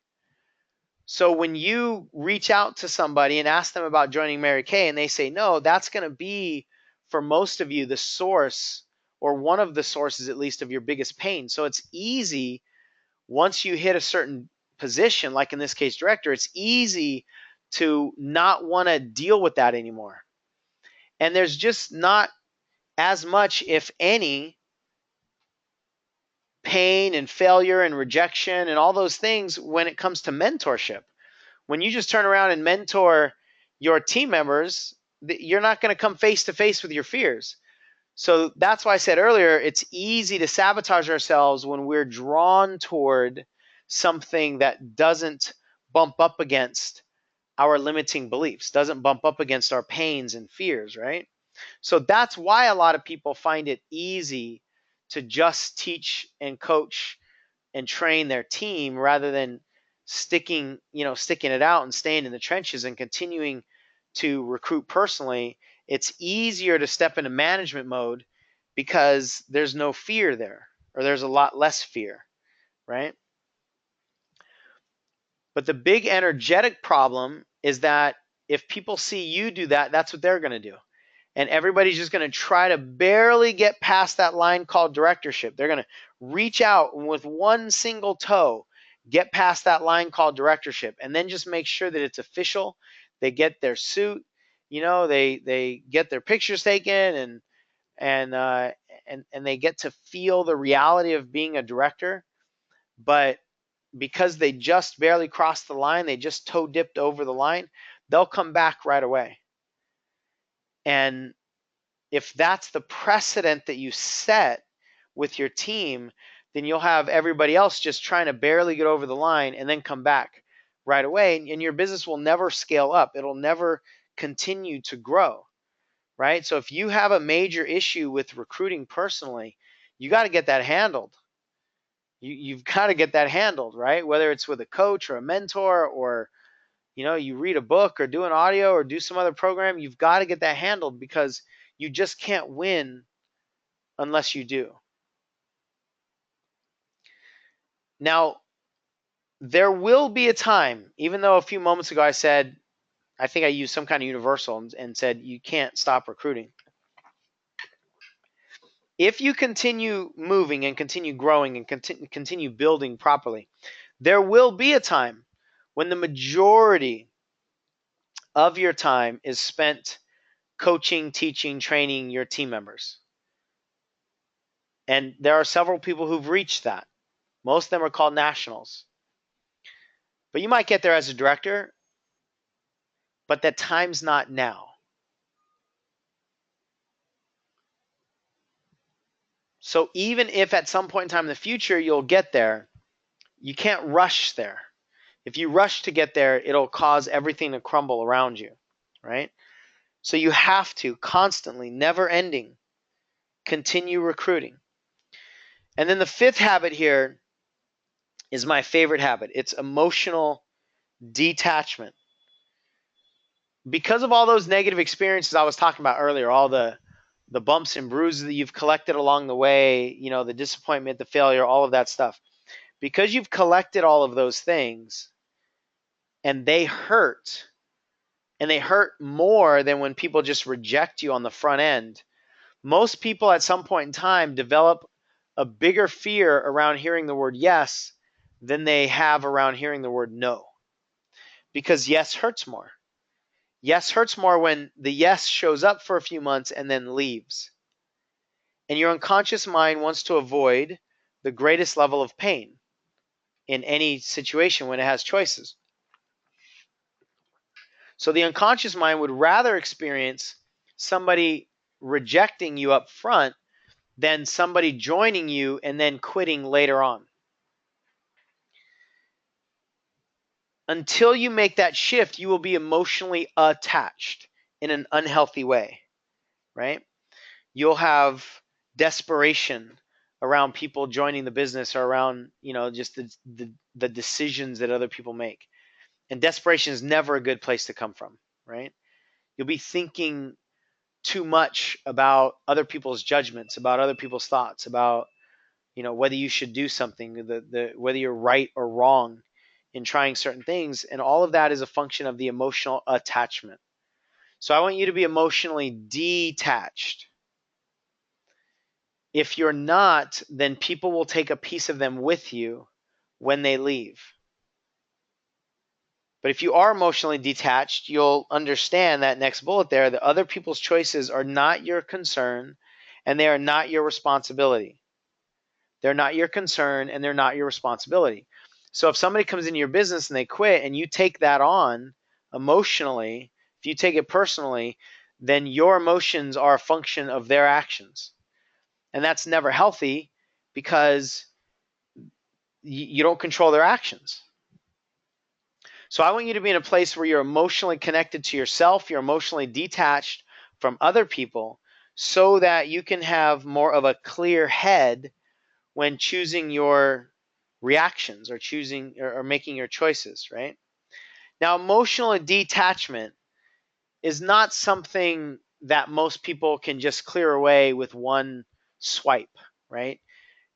So when you reach out to somebody and ask them about joining Mary Kay and they say no, that's going to be, for most of you, the source, or one of the sources at least, of your biggest pain. So it's easy, once you hit a certain position, like in this case director, it's easy to not want to deal with that anymore. And there's just not as much, if any, pain and failure and rejection and all those things when it comes to mentorship. When you just turn around and mentor your team members, you're not going to come face to face with your fears. So that's why I said earlier, it's easy to sabotage ourselves when we're drawn toward something that doesn't bump up against our limiting beliefs, doesn't bump up against our pains and fears, right? So that's why a lot of people find it easy to just teach and coach and train their team rather than sticking it out and staying in the trenches and continuing to recruit personally. It's easier to step into management mode because there's no fear there, or there's a lot less fear, right? But the big energetic problem is that if people see you do that, that's what they're going to do. And everybody's just going to try to barely get past that line called directorship. They're going to reach out with one single toe, get past that line called directorship, and then just make sure that it's official. They get their suit, they get their pictures taken, and they get to feel the reality of being a director. But because they just barely crossed the line, they just toe dipped over the line, they'll come back right away. And if that's the precedent that you set with your team, then you'll have everybody else just trying to barely get over the line and then come back right away. And your business will never scale up. It'll never continue to grow, right? So if you have a major issue with recruiting personally, you got to get that handled. You've got to get that handled, right? Whether it's with a coach or a mentor, or you read a book or do an audio or do some other program, you've got to get that handled, because you just can't win unless you do. Now, there will be a time, even though a few moments ago I think I used some kind of universal and said you can't stop recruiting. If you continue moving and continue growing and continue building properly, there will be a time when the majority of your time is spent coaching, teaching, training your team members. And there are several people who've reached that. Most of them are called nationals. But you might get there as a director, but that time's not now. So even if at some point in time in the future you'll get there, you can't rush there. If you rush to get there, it'll cause everything to crumble around you, right? So you have to constantly, never ending, continue recruiting. And then the fifth habit here is my favorite habit. It's emotional detachment. Because of all those negative experiences I was talking about earlier, all the bumps and bruises that you've collected along the way, the disappointment, the failure, all of that stuff. Because you've collected all of those things, and they hurt more than when people just reject you on the front end. Most people at some point in time develop a bigger fear around hearing the word yes than they have around hearing the word no. Because yes hurts more. Yes hurts more when the yes shows up for a few months and then leaves. And your unconscious mind wants to avoid the greatest level of pain in any situation when it has choices. So the unconscious mind would rather experience somebody rejecting you up front than somebody joining you and then quitting later on. Until you make that shift, you will be emotionally attached in an unhealthy way, right? You'll have desperation around people joining the business, or around, just the decisions that other people make. And desperation is never a good place to come from, right? You'll be thinking too much about other people's judgments, about other people's thoughts, about whether you should do something, whether you're right or wrong in trying certain things. And all of that is a function of the emotional attachment. So I want you to be emotionally detached. If you're not, then people will take a piece of them with you when they leave. But if you are emotionally detached, you'll understand that next bullet there, that other people's choices are not your concern and they are not your responsibility. They're not your concern and they're not your responsibility. So if somebody comes into your business and they quit and you take that on emotionally, if you take it personally, then your emotions are a function of their actions. And that's never healthy because you don't control their actions. So I want you to be in a place where you're emotionally connected to yourself, you're emotionally detached from other people, so that you can have more of a clear head when choosing your reactions or choosing or making your choices, right? Now, emotional detachment is not something that most people can just clear away with one swipe, right?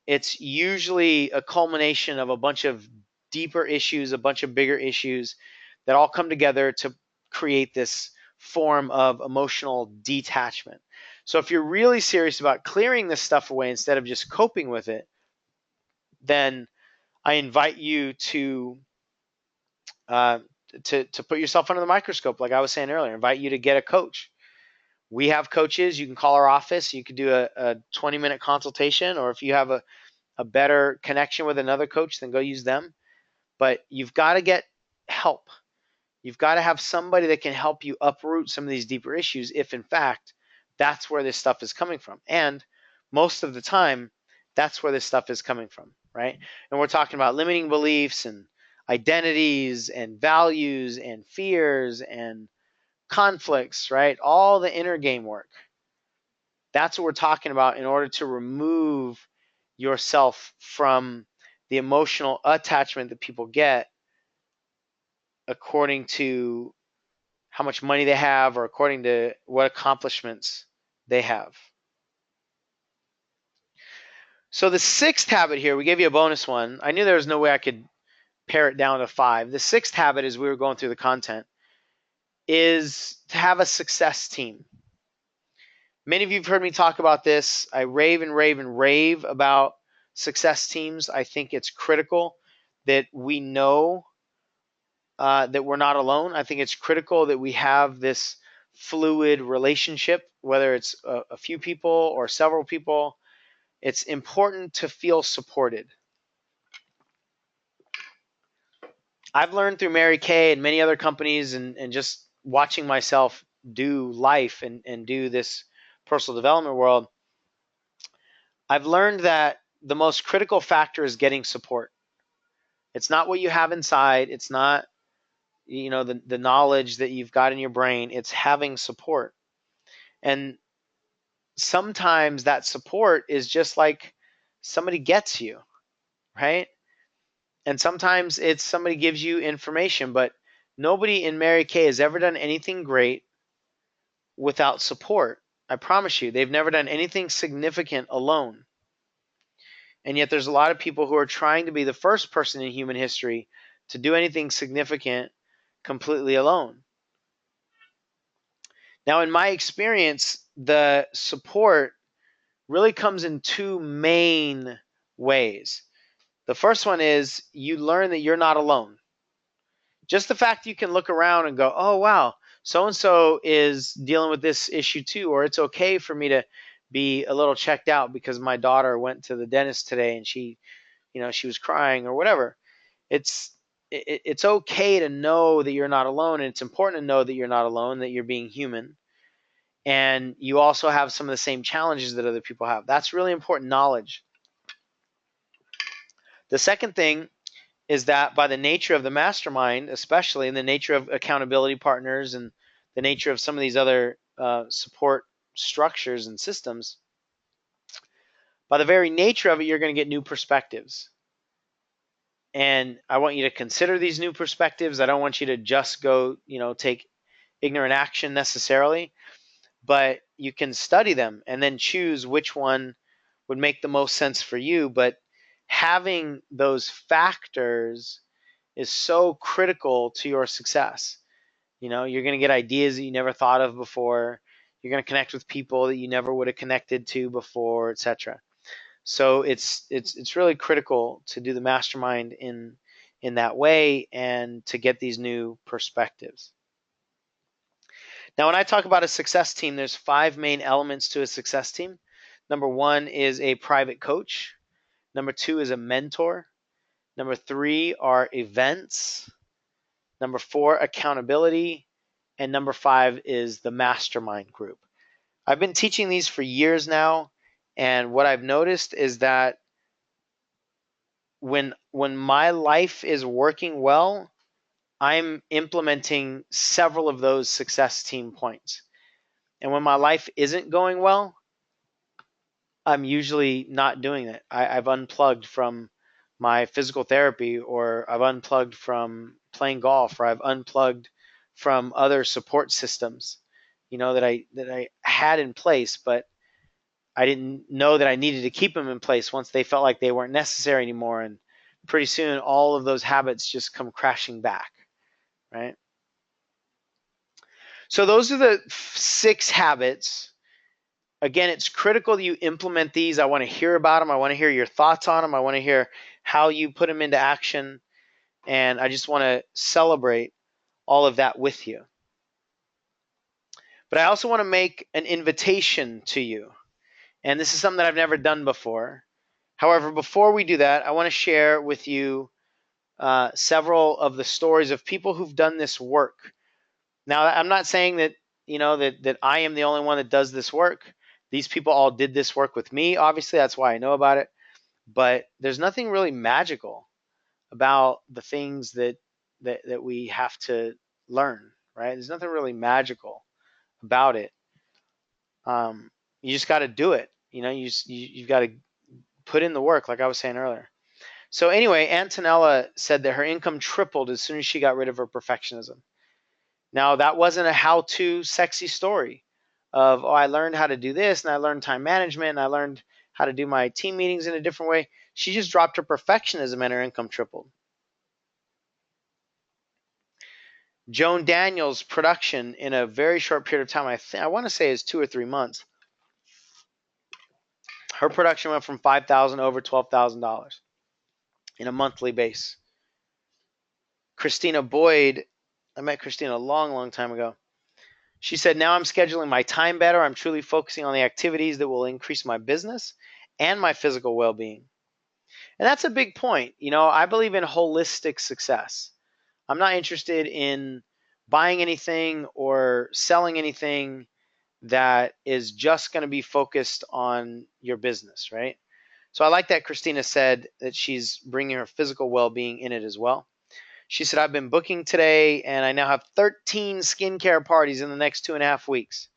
It's usually a culmination of a bunch of deeper issues, a bunch of bigger issues that all come together to create this form of emotional detachment. So if you're really serious about clearing this stuff away instead of just coping with it, then I invite you uh, to put yourself under the microscope, like I was saying earlier. I invite you to get a coach. We have coaches. You can call our office. You could do a 20-minute consultation, or if you have a better connection with another coach, then go use them. But you've got to get help. You've got to have somebody that can help you uproot some of these deeper issues if, in fact, that's where this stuff is coming from. And most of the time, that's where this stuff is coming from, right? And we're talking about limiting beliefs and identities and values and fears and conflicts, right? All the inner game work. That's what we're talking about in order to remove yourself from the emotional attachment that people get according to how much money they have or according to what accomplishments they have. So the sixth habit here, we gave you a bonus one. I knew there was no way I could pare it down to 5. The sixth habit, as we were going through the content, is to have a success team. Many of you have heard me talk about this. I rave and rave and rave about success teams. I think it's critical that we know that we're not alone. I think it's critical that we have this fluid relationship, whether it's a few people or several people. It's important to feel supported. I've learned through Mary Kay and many other companies and just watching myself do life and do this personal development world, I've learned that the most critical factor is getting support. It's not what you have inside. It's not, the knowledge that you've got in your brain. It's having support. And sometimes that support is just like somebody gets you, right? And sometimes it's somebody gives you information, but nobody in Mary Kay has ever done anything great without support. I promise you, they've never done anything significant alone. And yet there's a lot of people who are trying to be the first person in human history to do anything significant completely alone. Now, in my experience, the support really comes in two main ways. The first one is you learn that you're not alone. Just the fact you can look around and go, oh, wow, so-and-so is dealing with this issue too, or it's okay for me to be a little checked out because my daughter went to the dentist today and she was crying or whatever. It's okay to know that you're not alone, and it's important to know that you're not alone, that you're being human, and you also have some of the same challenges that other people have. That's really important knowledge. The second thing is that by the nature of the mastermind, especially in the nature of accountability partners and the nature of some of these other support structures and systems, by the very nature of it, you're going to get new perspectives. And I want you to consider these new perspectives. I don't want you to just go, take ignorant action necessarily, but you can study them and then choose which one would make the most sense for you. But having those factors is so critical to your success. You're going to get ideas that you never thought of before. You're going to connect with people that you never would have connected to before, etc. So it's really critical to do the mastermind in that way and to get these new perspectives. Now, when I talk about a success team, there's 5 main elements to a success team. Number 1 is a private coach. Number 2 is a mentor. Number 3 are events. Number 4, accountability. and number 5 is the Mastermind group. I've been teaching these for years now, and what I've noticed is that when my life is working well, I'm implementing several of those success team points. And when my life isn't going well, I'm usually not doing it. I've unplugged from my physical therapy, or I've unplugged from playing golf, or I've unplugged from other support systems, that I had in place, but I didn't know that I needed to keep them in place once they felt like they weren't necessary anymore. And pretty soon all of those habits just come crashing back, right? So those are the 6 habits. Again, it's critical that you implement these. I want to hear about them. I want to hear your thoughts on them. I want to hear how you put them into action. And I just want to celebrate all of that with you. But I also want to make an invitation to you. And this is something that I've never done before. However, before we do that, I want to share with you several of the stories of people who've done this work. Now, I'm not saying that that I am the only one that does this work. These people all did this work with me. Obviously, that's why I know about it. But there's nothing really magical about the things that we have to learn, right? There's nothing really magical about it. You just got to do it. You've got to put in the work, like I was saying earlier. So anyway, Antonella said that her income tripled as soon as she got rid of her perfectionism. Now, that wasn't a how-to sexy story of, I learned how to do this, and I learned time management, and I learned how to do my team meetings in a different way. She just dropped her perfectionism and her income tripled. Joan Daniels' production in a very short period of time, I want to say is 2 or 3 months. Her production went from $5,000 over $12,000 in a monthly base. Christina Boyd, I met Christina a long, long time ago. She said, now I'm scheduling my time better. I'm truly focusing on the activities that will increase my business and my physical well-being. And that's a big point. I believe in holistic success. I'm not interested in buying anything or selling anything that is just going to be focused on your business, right? So I like that Christina said that she's bringing her physical well-being in it as well. She said, I've been booking today, and I now have 13 skincare parties in the next 2.5 weeks.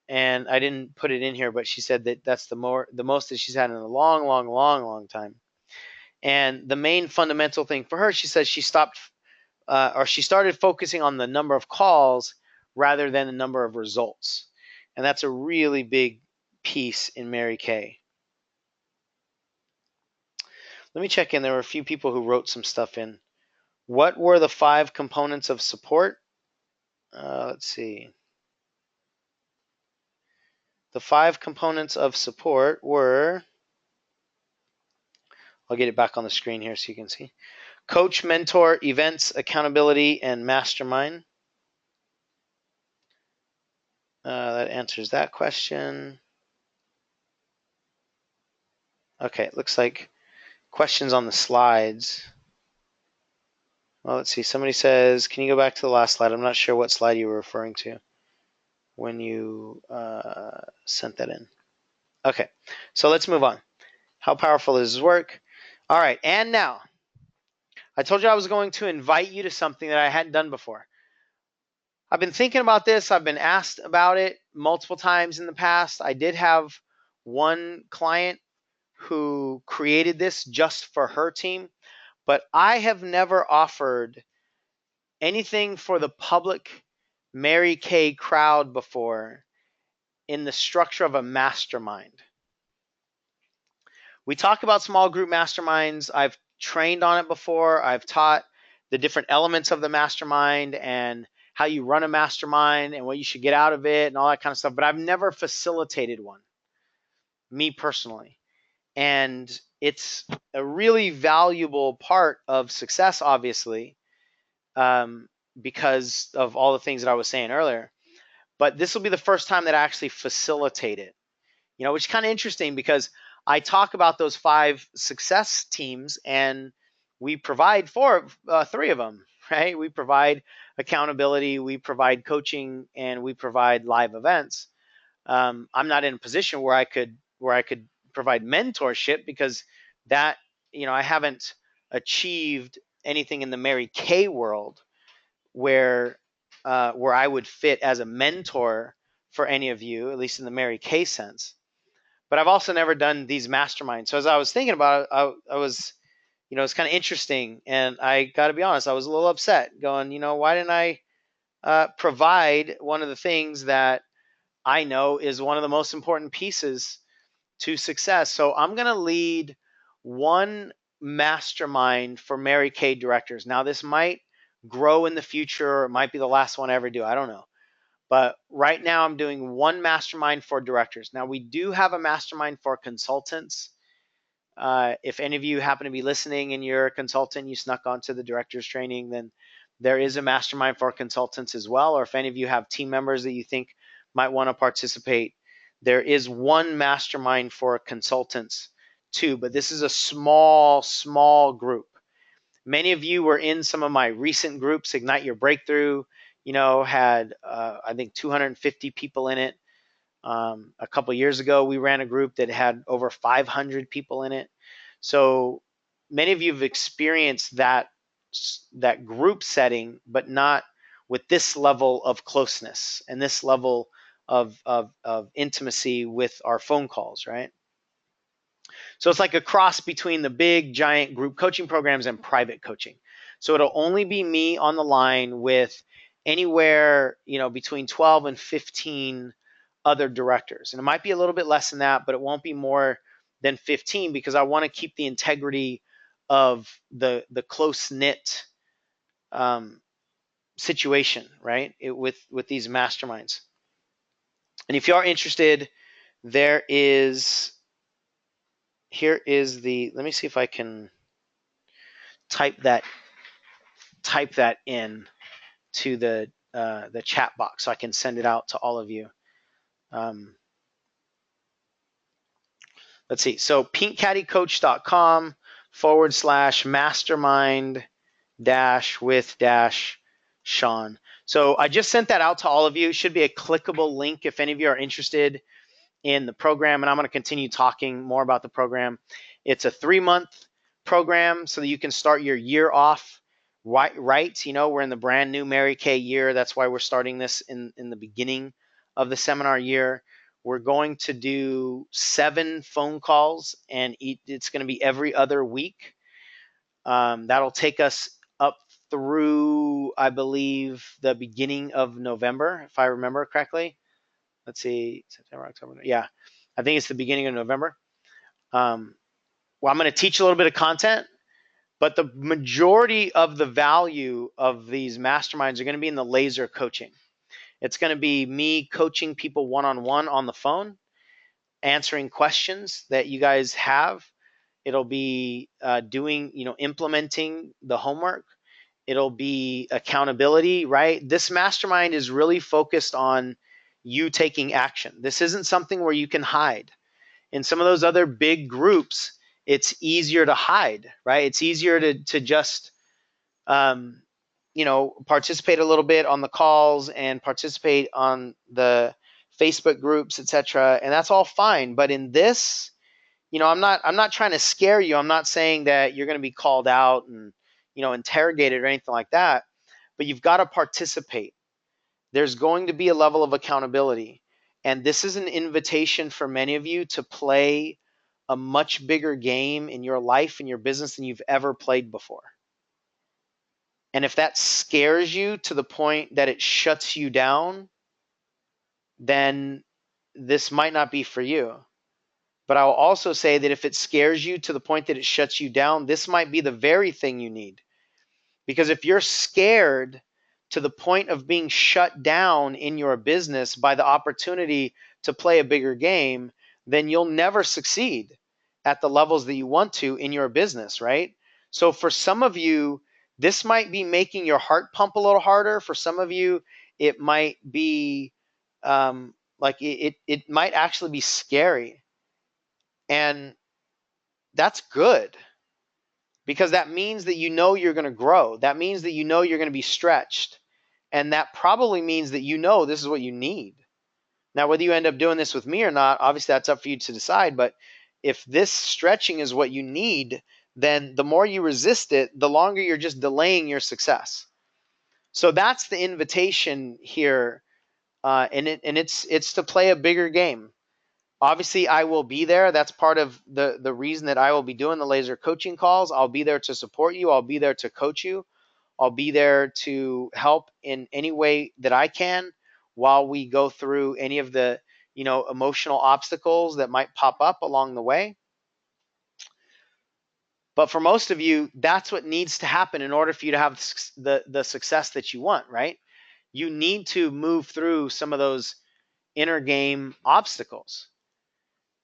And I didn't put it in here, but she said that that's the most that she's had in a long, long, long, long time. And the main fundamental thing for her, she says she stopped she started focusing on the number of calls rather than the number of results. And that's a really big piece in Mary Kay. Let me check in. There were a few people who wrote some stuff in. What were the 5 components of support? Let's see. The 5 components of support were, I'll get it back on the screen here so you can see. Coach, mentor, events, accountability, and mastermind. That answers that question. Okay, looks like questions on the slides. Well, let's see. Somebody says, can you go back to the last slide? I'm not sure what slide you were referring to when you sent that in. Okay, so let's move on. How powerful is this work? All right, and now, I told you I was going to invite you to something that I hadn't done before. I've been thinking about this. I've been asked about it multiple times in the past. I did have one client who created this just for her team, but I have never offered anything for the public Mary Kay crowd before in the structure of a mastermind. We talk about small group masterminds. I've trained on it before. I've taught the different elements of the mastermind and how you run a mastermind and what you should get out of it and all that kind of stuff, but I've never facilitated one, me personally. And it's a really valuable part of success, obviously, because of all the things that I was saying earlier. But this will be the first time that I actually facilitate it, which is kind of interesting because I talk about those 5 success teams and we provide 3 of them, right? We provide accountability, we provide coaching, and we provide live events. I'm not in a position where I could provide mentorship, because that, I haven't achieved anything in the Mary Kay world where I would fit as a mentor for any of you, at least in the Mary Kay sense. But I've also never done these masterminds. So as I was thinking about it, I was, it's kind of interesting. And I got to be honest, I was a little upset going, why didn't I provide one of the things that I know is one of the most important pieces to success? So I'm going to lead one mastermind for Mary Kay directors. Now, this might grow in the future, or it might be the last one I ever do. I don't know. But right now, I'm doing one mastermind for directors. Now, we do have a mastermind for consultants. If any of you happen to be listening and you're a consultant, you snuck onto the director's training, then there is a mastermind for consultants as well. Or if any of you have team members that you think might want to participate, there is one mastermind for consultants too. But this is a small group. Many of you were in some of my recent groups. Ignite Your Breakthrough, had I think 250 people in it. A couple years ago, we ran a group that had over 500 people in it. So many of you have experienced that group setting, but not with this level of closeness and this level of intimacy with our phone calls, right? So it's like a cross between the big giant group coaching programs and private coaching. So it'll only be me on the line with anywhere, between 12 and 15 other directors. And it might be a little bit less than that, but it won't be more than 15, because I want to keep the integrity of the close knit situation, right? With these masterminds. And if you are interested, here is let me see if I can type that in to the chat box so I can send it out to all of you. Let's see. So pinkcattycoach.com/mastermind with Sean. So I just sent that out to all of you. It should be a clickable link if any of you are interested in the program, and I'm going to continue talking more about the program. It's a 3-month program so that you can start your year off right. We're in the brand new Mary Kay year. That's why we're starting this in the beginning of the seminar year. We're going to do 7 phone calls, and it's going to be every other week. That'll take us up through, I believe, the beginning of November, if I remember correctly. Let's see, September, October. Yeah, I think it's the beginning of November. Well, I'm going to teach a little bit of content, but the majority of the value of these masterminds are going to be in the laser coaching. It's going to be me coaching people one-on-one on the phone, answering questions that you guys have. It'll be implementing the homework. It'll be accountability, right? This mastermind is really focused on you taking action. This isn't something where you can hide. In some of those other big groups, it's easier to hide, right? It's easier to just, participate a little bit on the calls and participate on the Facebook groups, etc. And that's all fine. But in this, I'm not trying to scare you. I'm not saying that you're going to be called out and, interrogated or anything like that. But you've got to participate. There's going to be a level of accountability. And this is an invitation for many of you to play a much bigger game in your life and your business than you've ever played before. And if that scares you to the point that it shuts you down, then this might not be for you. But I'll also say that if it scares you to the point that it shuts you down, this might be the very thing you need. Because if you're scared to the point of being shut down in your business by the opportunity to play a bigger game, then you'll never succeed at the levels that you want to in your business, right? So for some of you, this might be making your heart pump a little harder. For some of you, it might be it might actually be scary. And that's good. because that means that you know you're going to grow. That means that you know you're going to be stretched. And that probably means that you know this is what you need. Now, whether you end up doing this with me or not, obviously that's up for you to decide. But if this stretching is what you need, then the more you resist it, the longer you're just delaying your success. So that's the invitation here, and it's to play a bigger game. Obviously, I will be there. That's part of the reason that I will be doing the laser coaching calls. I'll be there to support you. I'll be there to coach you. I'll be there to help in any way that I can while we go through any of the, emotional obstacles that might pop up along the way. But for most of you, that's what needs to happen in order for you to have the success that you want, right? You need to move through some of those inner game obstacles.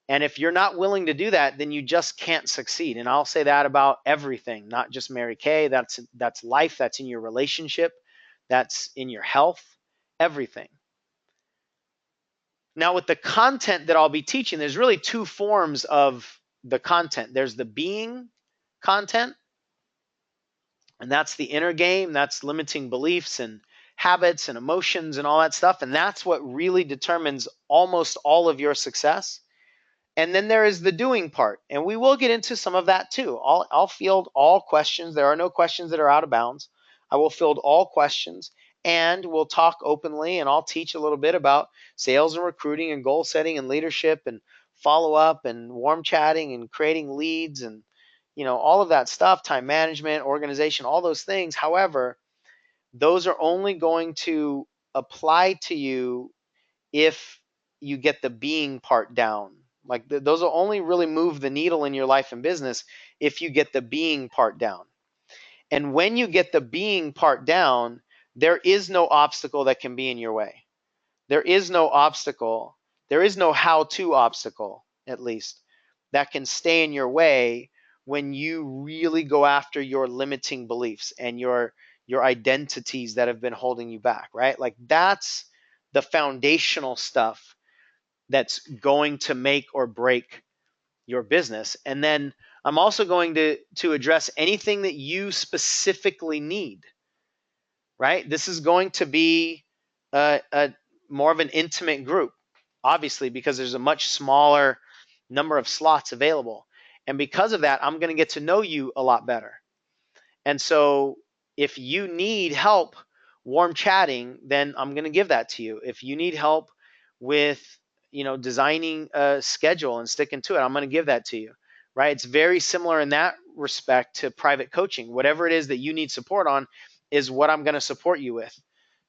And if you're not willing to do that, then you just can't succeed. And I'll say that about everything, not just Mary Kay. That's life, that's in your relationship, that's in your health, everything. Now, with the content that I'll be teaching, there's really two forms of the content. There's the being content, and that's the inner game. That's limiting beliefs and habits and emotions and all that stuff. And that's what really determines almost all of your success. And then there is the doing part, and we will get into some of that too. I'll field all questions. There are no questions that are out of bounds. I will field all questions, and we'll talk openly, and I'll teach a little bit about sales and recruiting and goal setting and leadership and follow up and warm chatting and creating leads and all of that stuff, time management, organization, all those things. However, those are only going to apply to you if you get the being part down. Like those will only really move the needle in your life and business if you get the being part down. And when you get the being part down, there is no obstacle that can be in your way. There is no obstacle. There is no how-to obstacle, at least, that can stay in your way when you really go after your limiting beliefs and your identities that have been holding you back, right? Like that's the foundational stuff that's going to make or break your business. And then I'm also going to address anything that you specifically need, right? This is going to be a more of an intimate group, obviously, because there's a much smaller number of slots available. And because of that, I'm going to get to know you a lot better. And so if you need help warm chatting, then I'm going to give that to you. If you need help with, designing a schedule and sticking to it, I'm going to give that to you, right? It's very similar in that respect to private coaching. Whatever it is that you need support on is what I'm going to support you with,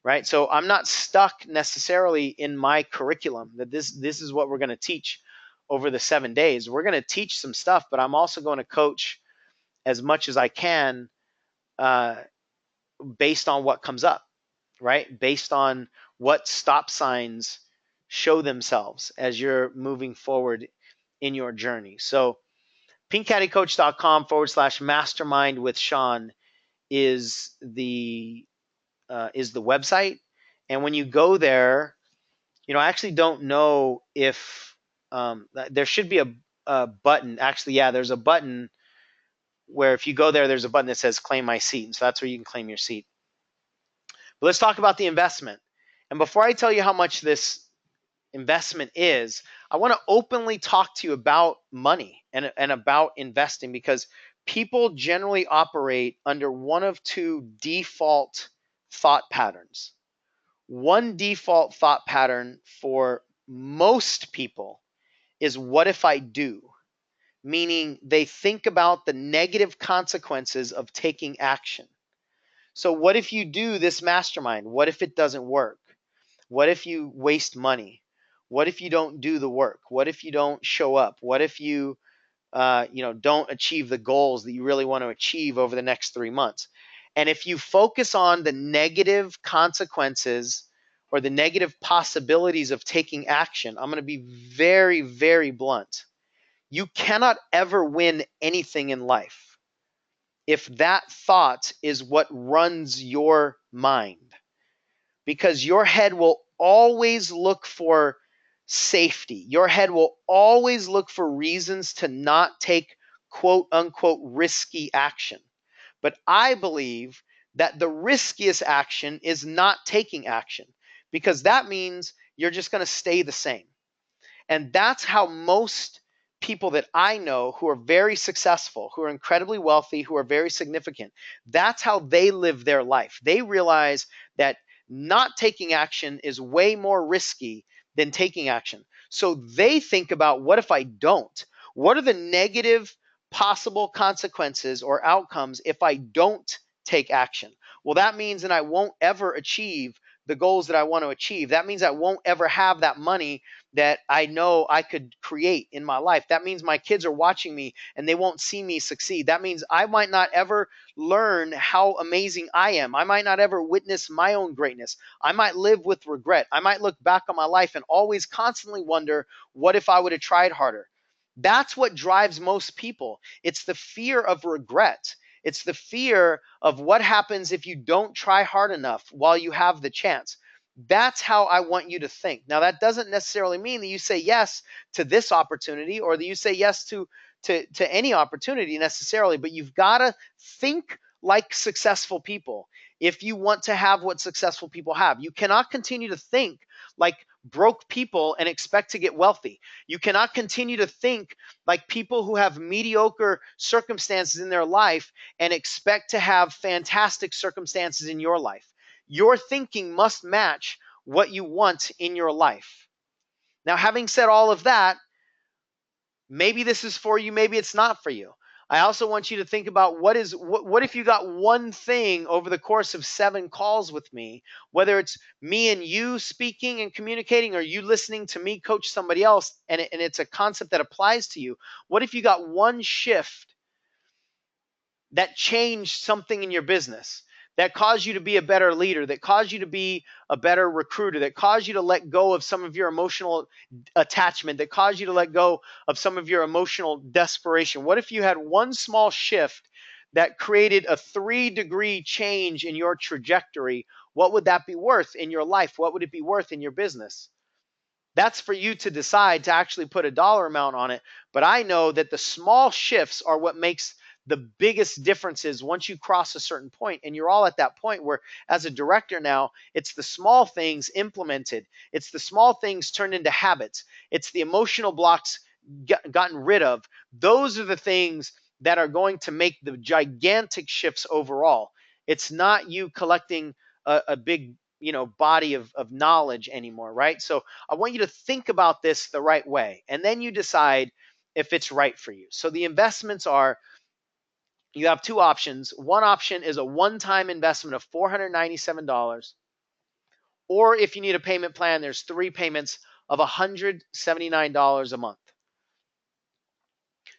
right? So I'm not stuck necessarily in my curriculum that this is what we're going to teach over the 7 days. We're going to teach some stuff, but I'm also going to coach as much as I can based on what comes up, right? Based on what stop signs show themselves as you're moving forward in your journey. So pinkcattycoach.com/mastermind with Sean is the website. And when you go there, I actually don't know if there should be a button. Actually, yeah, there's a button where if you go there, there's a button that says claim my seat. And so that's where you can claim your seat. But let's talk about the investment. And before I tell you how much this investment is, I want to openly talk to you about money and about investing, because people generally operate under one of two default thought patterns. One default thought pattern for most people is, what if I do? Meaning they think about the negative consequences of taking action. So what if you do this mastermind? What if it doesn't work? What if you waste money? What if you don't do the work? What if you don't show up? What if you don't achieve the goals that you really want to achieve over the next 3 months? And if you focus on the negative consequences or the negative possibilities of taking action, I'm going to be very, very blunt. You cannot ever win anything in life if that thought is what runs your mind, because your head will always look for safety. Your head will always look for reasons to not take quote unquote risky action. But I believe that the riskiest action is not taking action, because that means you're just going to stay the same. And that's how most people that I know who are very successful, who are incredibly wealthy, who are very significant, that's how they live their life. They realize that not taking action is way more risky than taking action. So they think about, what if I don't? What are the negative possible consequences or outcomes if I don't take action? Well, that means that I won't ever achieve the goals that I want to achieve. That means I won't ever have that money that I know I could create in my life. That means my kids are watching me and they won't see me succeed. That means I might not ever learn how amazing I am. I might not ever witness my own greatness. I might live with regret. I might look back on my life and always constantly wonder, what if I would have tried harder? That's what drives most people. It's the fear of regret. It's the fear of what happens if you don't try hard enough while you have the chance. That's how I want you to think. Now, that doesn't necessarily mean that you say yes to this opportunity or that you say yes to any opportunity necessarily, but you've got to think like successful people if you want to have what successful people have. You cannot continue to think like broke people and expect to get wealthy. You cannot continue to think like people who have mediocre circumstances in their life and expect to have fantastic circumstances in your life. Your thinking must match what you want in your life. Now, having said all of that, maybe this is for you, maybe it's not for you. I also want you to think about, what if you got one thing over the course of 7 calls with me, whether it's me and you speaking and communicating or you listening to me coach somebody else, and it's a concept that applies to you. What if you got one shift that changed something in your business, that caused you to be a better leader, that caused you to be a better recruiter, that caused you to let go of some of your emotional attachment, that caused you to let go of some of your emotional desperation? What if you had one small shift that created a 3-degree change in your trajectory? What would that be worth in your life? What would it be worth in your business? That's for you to decide to actually put a dollar amount on it. But I know that the small shifts are what makes the biggest differences once you cross a certain point. And you're all at that point where, as a director now, it's the small things implemented. It's the small things turned into habits. It's the emotional blocks gotten rid of. Those are the things that are going to make the gigantic shifts overall. It's not you collecting a big body of knowledge anymore, right? So I want you to think about this the right way, and then you decide if it's right for you. So the investments are, you have 2 options. One option is a one-time investment of $497, or if you need a payment plan, there's 3 payments of $179 a month.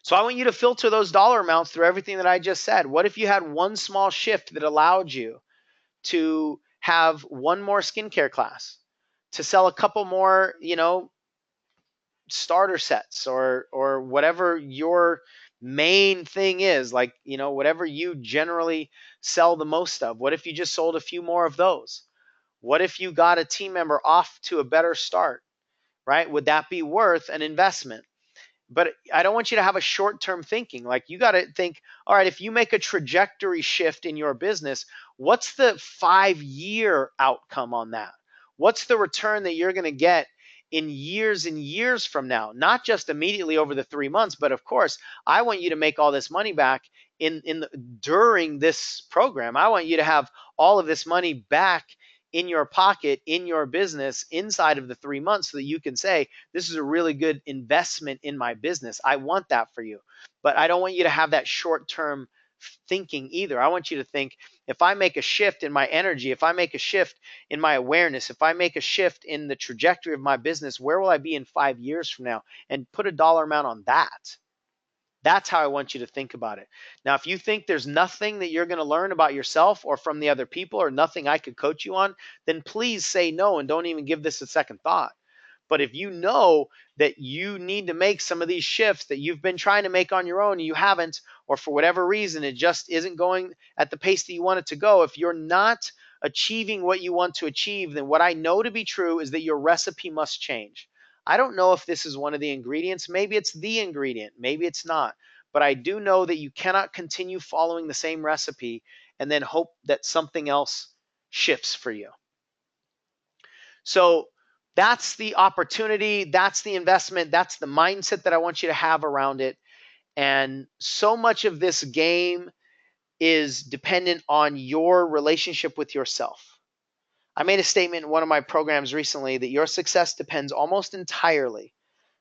So I want you to filter those dollar amounts through everything that I just said. What if you had one small shift that allowed you to have one more skincare class, to sell a couple more, starter sets, or whatever your main thing is, like, whatever you generally sell the most of? What if you just sold a few more of those? What if you got a team member off to a better start, right? Would that be worth an investment? But I don't want you to have a short-term thinking. Like, you got to think, all right, if you make a trajectory shift in your business, what's the 5-year outcome on that? What's the return that you're going to get in years and years from now? Not just immediately over the 3 months, but of course, I want you to make all this money back during this program. I want you to have all of this money back in your pocket, in your business, inside of the 3 months, so that you can say, this is a really good investment in my business. I want that for you. But I don't want you to have that short-term thinking either. I want you to think, if I make a shift in my energy, if I make a shift in my awareness, if I make a shift in the trajectory of my business, where will I be in 5 years from now? And put a dollar amount on that. That's how I want you to think about it. Now, if you think there's nothing that you're going to learn about yourself or from the other people, or nothing I could coach you on, then please say no and don't even give this a second thought. But if you know that you need to make some of these shifts that you've been trying to make on your own and you haven't, or for whatever reason it just isn't going at the pace that you want it to go, if you're not achieving what you want to achieve, then what I know to be true is that your recipe must change. I don't know if this is one of the ingredients. Maybe it's the ingredient. Maybe it's not. but I do know that you cannot continue following the same recipe and then hope that something else shifts for you. So that's the opportunity, that's the investment, that's the mindset that I want you to have around it. And so much of this game is dependent on your relationship with yourself. I made a statement in one of my programs recently that your success depends almost entirely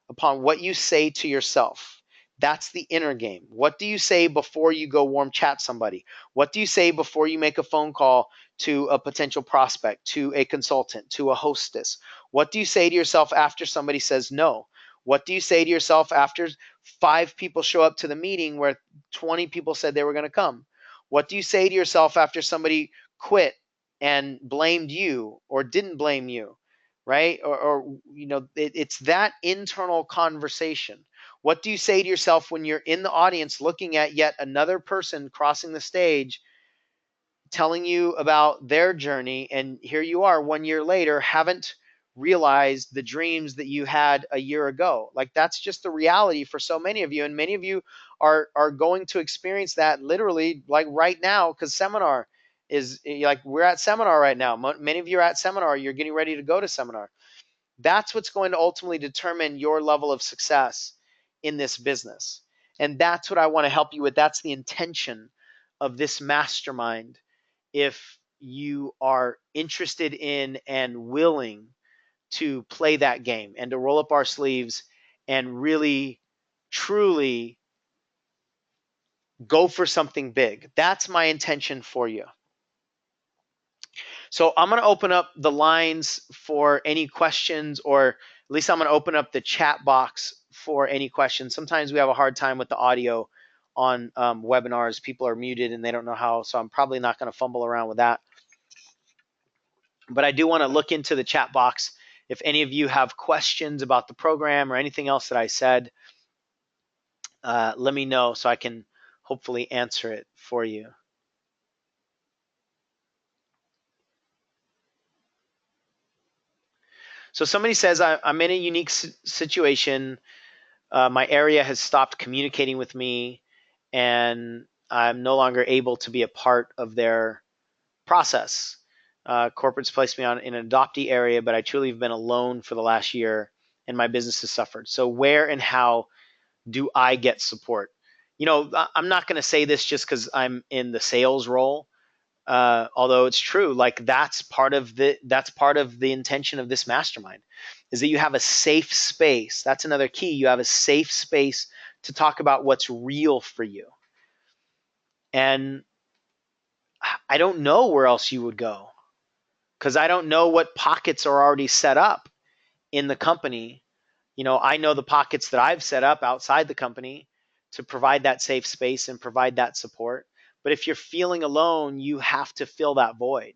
upon what you say to yourself. That's the inner game. What do you say before you go warm chat somebody? What do you say before you make a phone call to a potential prospect, to a consultant, to a hostess? What do you say to yourself after somebody says no? What do you say to yourself after 5 people show up to the meeting where 20 people said they were going to come? What do you say to yourself after somebody quit and blamed you or didn't blame you? Right? Or it's that internal conversation. What do you say to yourself when you're in the audience looking at yet another person crossing the stage telling you about their journey, and here you are 1 year later, haven't realized the dreams that you had a year ago? Like, that's just the reality for so many of you, and many of you are going to experience that literally like right now, because seminar is like, we're at seminar right now. Many of you are at seminar, you're getting ready to go to seminar. That's what's going to ultimately determine your level of success in this business. And that's what I want to help you with. That's the intention of this mastermind. If you are interested in and willing to play that game and to roll up our sleeves and really, truly go for something big, that's my intention for you. So I'm going to open up the lines for any questions, or at least I'm going to open up the chat box for any questions. Sometimes we have a hard time with the audio on webinars. People are muted and they don't know how, so I'm probably not going to fumble around with that. But I do want to look into the chat box. If any of you have questions about the program or anything else that I said, let me know so I can hopefully answer it for you. So somebody says, I'm in a unique situation. My area has stopped communicating with me, and I'm no longer able to be a part of their process. Corporate's placed me in an adoptee area, but I truly have been alone for the last year, and my business has suffered. So where and how do I get support? I'm not going to say this just because I'm in the sales role. Although it's true, like that's part of the intention of this mastermind, is that you have a safe space. That's another key. You have a safe space to talk about what's real for you. And I don't know where else you would go, because I don't know what pockets are already set up in the company. I know the pockets that I've set up outside the company to provide that safe space and provide that support. But if you're feeling alone, you have to fill that void.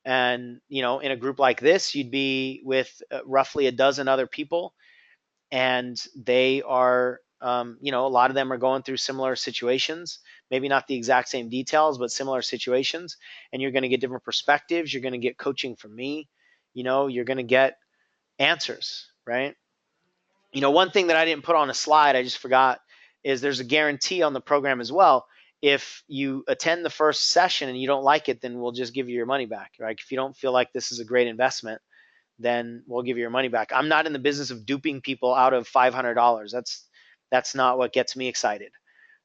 And in a group like this, you'd be with roughly a dozen other people, and they are a lot of them are going through similar situations, maybe not the exact same details, but similar situations. And you're going to get different perspectives. You're going to get coaching from me. You're going to get answers, right? One thing that I didn't put on a slide, I just forgot, is there's a guarantee on the program as well. If you attend the first session and you don't like it, then we'll just give you your money back, right? If you don't feel like this is a great investment, then we'll give you your money back. I'm not in the business of duping people out of $500. That's not what gets me excited.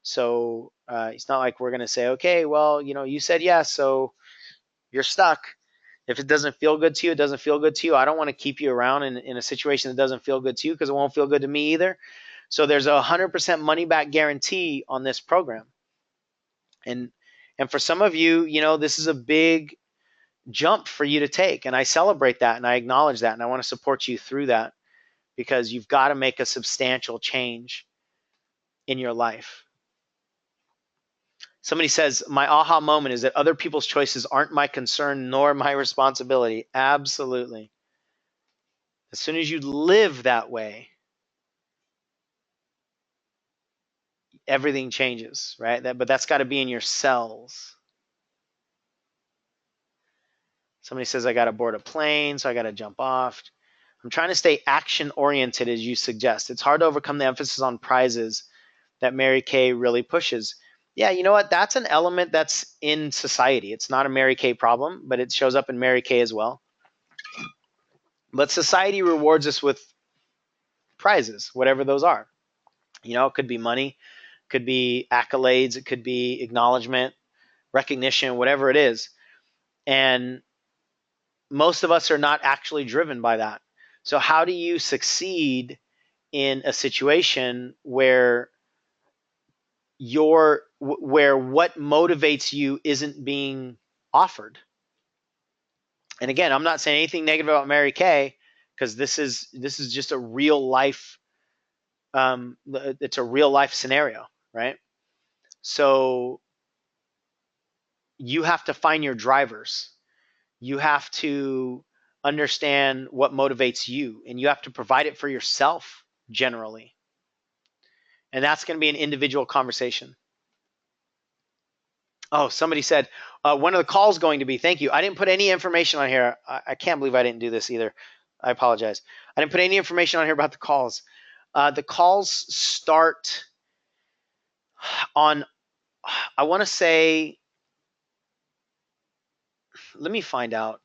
So it's not like we're going to say, okay, well, you said yes, so you're stuck. If it doesn't feel good to you, it doesn't feel good to you. I don't want to keep you around in a situation that doesn't feel good to you, because it won't feel good to me either. So there's a 100% money back guarantee on this program. And for some of you, this is a big jump for you to take. And I celebrate that and I acknowledge that. And I want to support you through that, because you've got to make a substantial change in your life. Somebody says, my aha moment is that other people's choices aren't my concern nor my responsibility. Absolutely. As soon as you live that way, everything changes, right? But that's got to be in your cells. Somebody says, I got to board a plane, so I got to jump off. I'm trying to stay action-oriented, as you suggest. It's hard to overcome the emphasis on prizes that Mary Kay really pushes. Yeah, you know what? That's an element that's in society. It's not a Mary Kay problem, but it shows up in Mary Kay as well. But society rewards us with prizes, whatever those are. You know, it could be money, could be accolades, it could be acknowledgement, recognition, whatever it is. And most of us are not actually driven by that. So how do you succeed in a situation where what motivates you isn't being offered? And again, I'm not saying anything negative about Mary Kay, because this is just a real life it's a real life scenario, right? So you have to find your drivers. You have to understand what motivates you, and you have to provide it for yourself generally. And that's going to be an individual conversation. Oh, somebody said, when are the calls going to be? Thank you. I didn't put any information on here. I can't believe I didn't do this either. I apologize. I didn't put any information on here about the calls. The calls start on, I want to say, let me find out.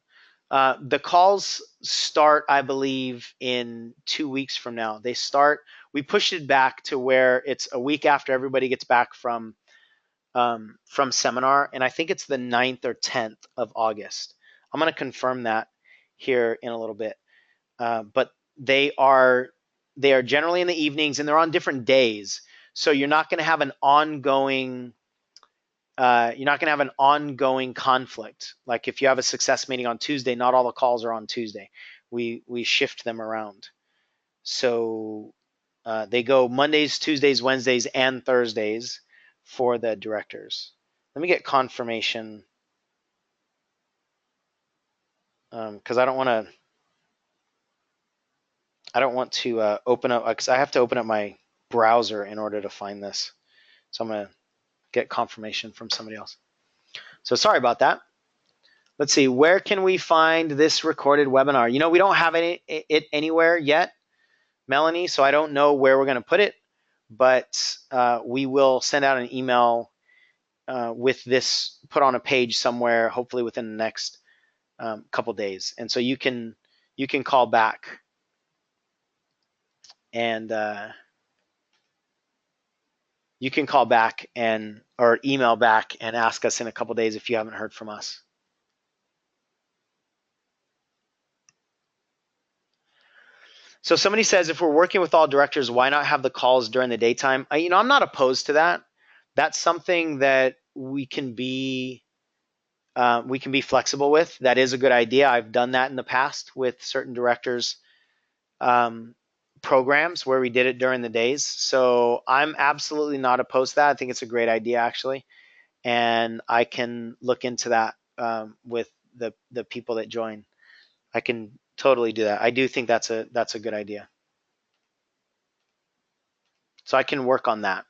The calls start, I believe, in 2 weeks from now. We pushed it back to where it's a week after everybody gets back from seminar, and I think it's the 9th or 10th of August. I'm going to confirm that here in a little bit. But they are generally in the evenings, and they're on different days. So you're not going to have an ongoing conflict. Like if you have a success meeting on Tuesday, not all the calls are on Tuesday. We shift them around. So they go Mondays, Tuesdays, Wednesdays, and Thursdays for the directors. Let me get confirmation, because I don't want to open up, because I have to open up my browser in order to find this. So I'm going to get confirmation from somebody else. So sorry about that. Let's see, where can we find this recorded webinar? You know, we don't have it anywhere yet, Melanie, so I don't know where we're going to put it, but we will send out an email with this put on a page somewhere, hopefully within the next couple days. And so you can call back and or email back and ask us in a couple days if you haven't heard from us. So somebody says, if we're working with all directors, why not have the calls during the daytime? I'm not opposed to that. That's something that we can be flexible with. That is a good idea. I've done that in the past with certain directors' programs where we did it during the days. So I'm absolutely not opposed to that. I think it's a great idea, actually. And I can look into that with the people that join. I can totally do that. I do think that's a good idea. So I can work on that.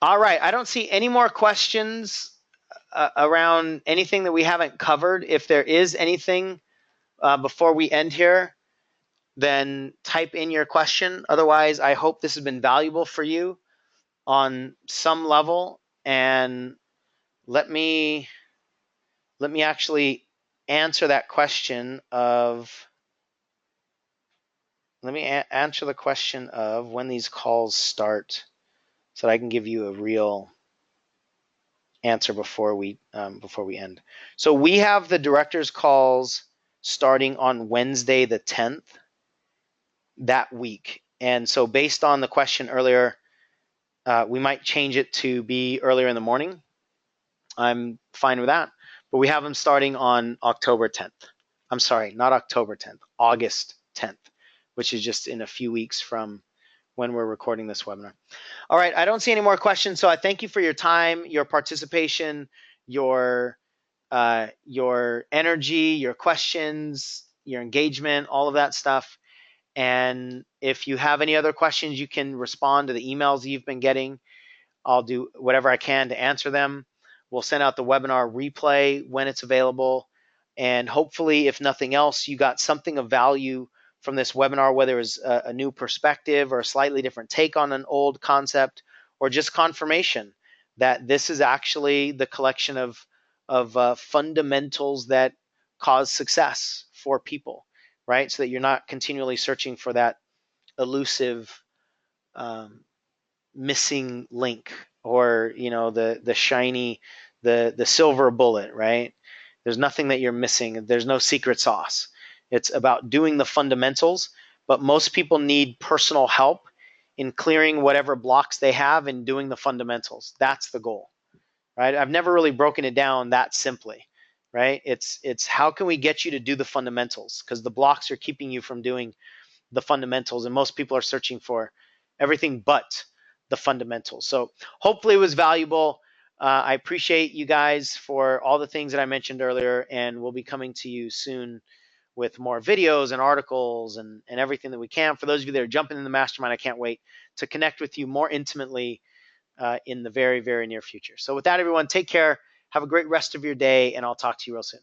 All right, I don't see any more questions around anything that we haven't covered. If there is anything before we end here, then type in your question. Otherwise, I hope this has been valuable for you on some level. And let me actually answer that question of, answer the question of when these calls start, so that I can give you a real answer before we end. So we have the director's calls starting on Wednesday the 10th that week. And so based on the question earlier, we might change it to be earlier in the morning. I'm fine with that. But we have them starting on October 10th. I'm sorry, not October 10th, August 10th, which is just in a few weeks from when we're recording this webinar. All right, I don't see any more questions, so I thank you for your time, your participation, your energy, your questions, your engagement, all of that stuff. And if you have any other questions, you can respond to the emails you've been getting. I'll do whatever I can to answer them. We'll send out the webinar replay when it's available. And hopefully, if nothing else, you got something of value from this webinar, whether it was a new perspective or a slightly different take on an old concept, or just confirmation that this is actually the collection of fundamentals that cause success for people, right? So that you're not continually searching for that elusive um, missing link, or the shiny, the silver bullet, right? There's nothing that you're missing. There's no secret sauce. It's about doing the fundamentals, but most people need personal help in clearing whatever blocks they have and doing the fundamentals. That's the goal, right? I've never really broken it down that simply, right? It's how can we get you to do the fundamentals, because the blocks are keeping you from doing the fundamentals, and most people are searching for everything but the fundamentals. So hopefully it was valuable. I appreciate you guys for all the things that I mentioned earlier, and we'll be coming to you soon with more videos and articles and everything that we can. For those of you that are jumping in the mastermind, I can't wait to connect with you more intimately in the very, very near future. So with that, everyone, take care. Have a great rest of your day, and I'll talk to you real soon.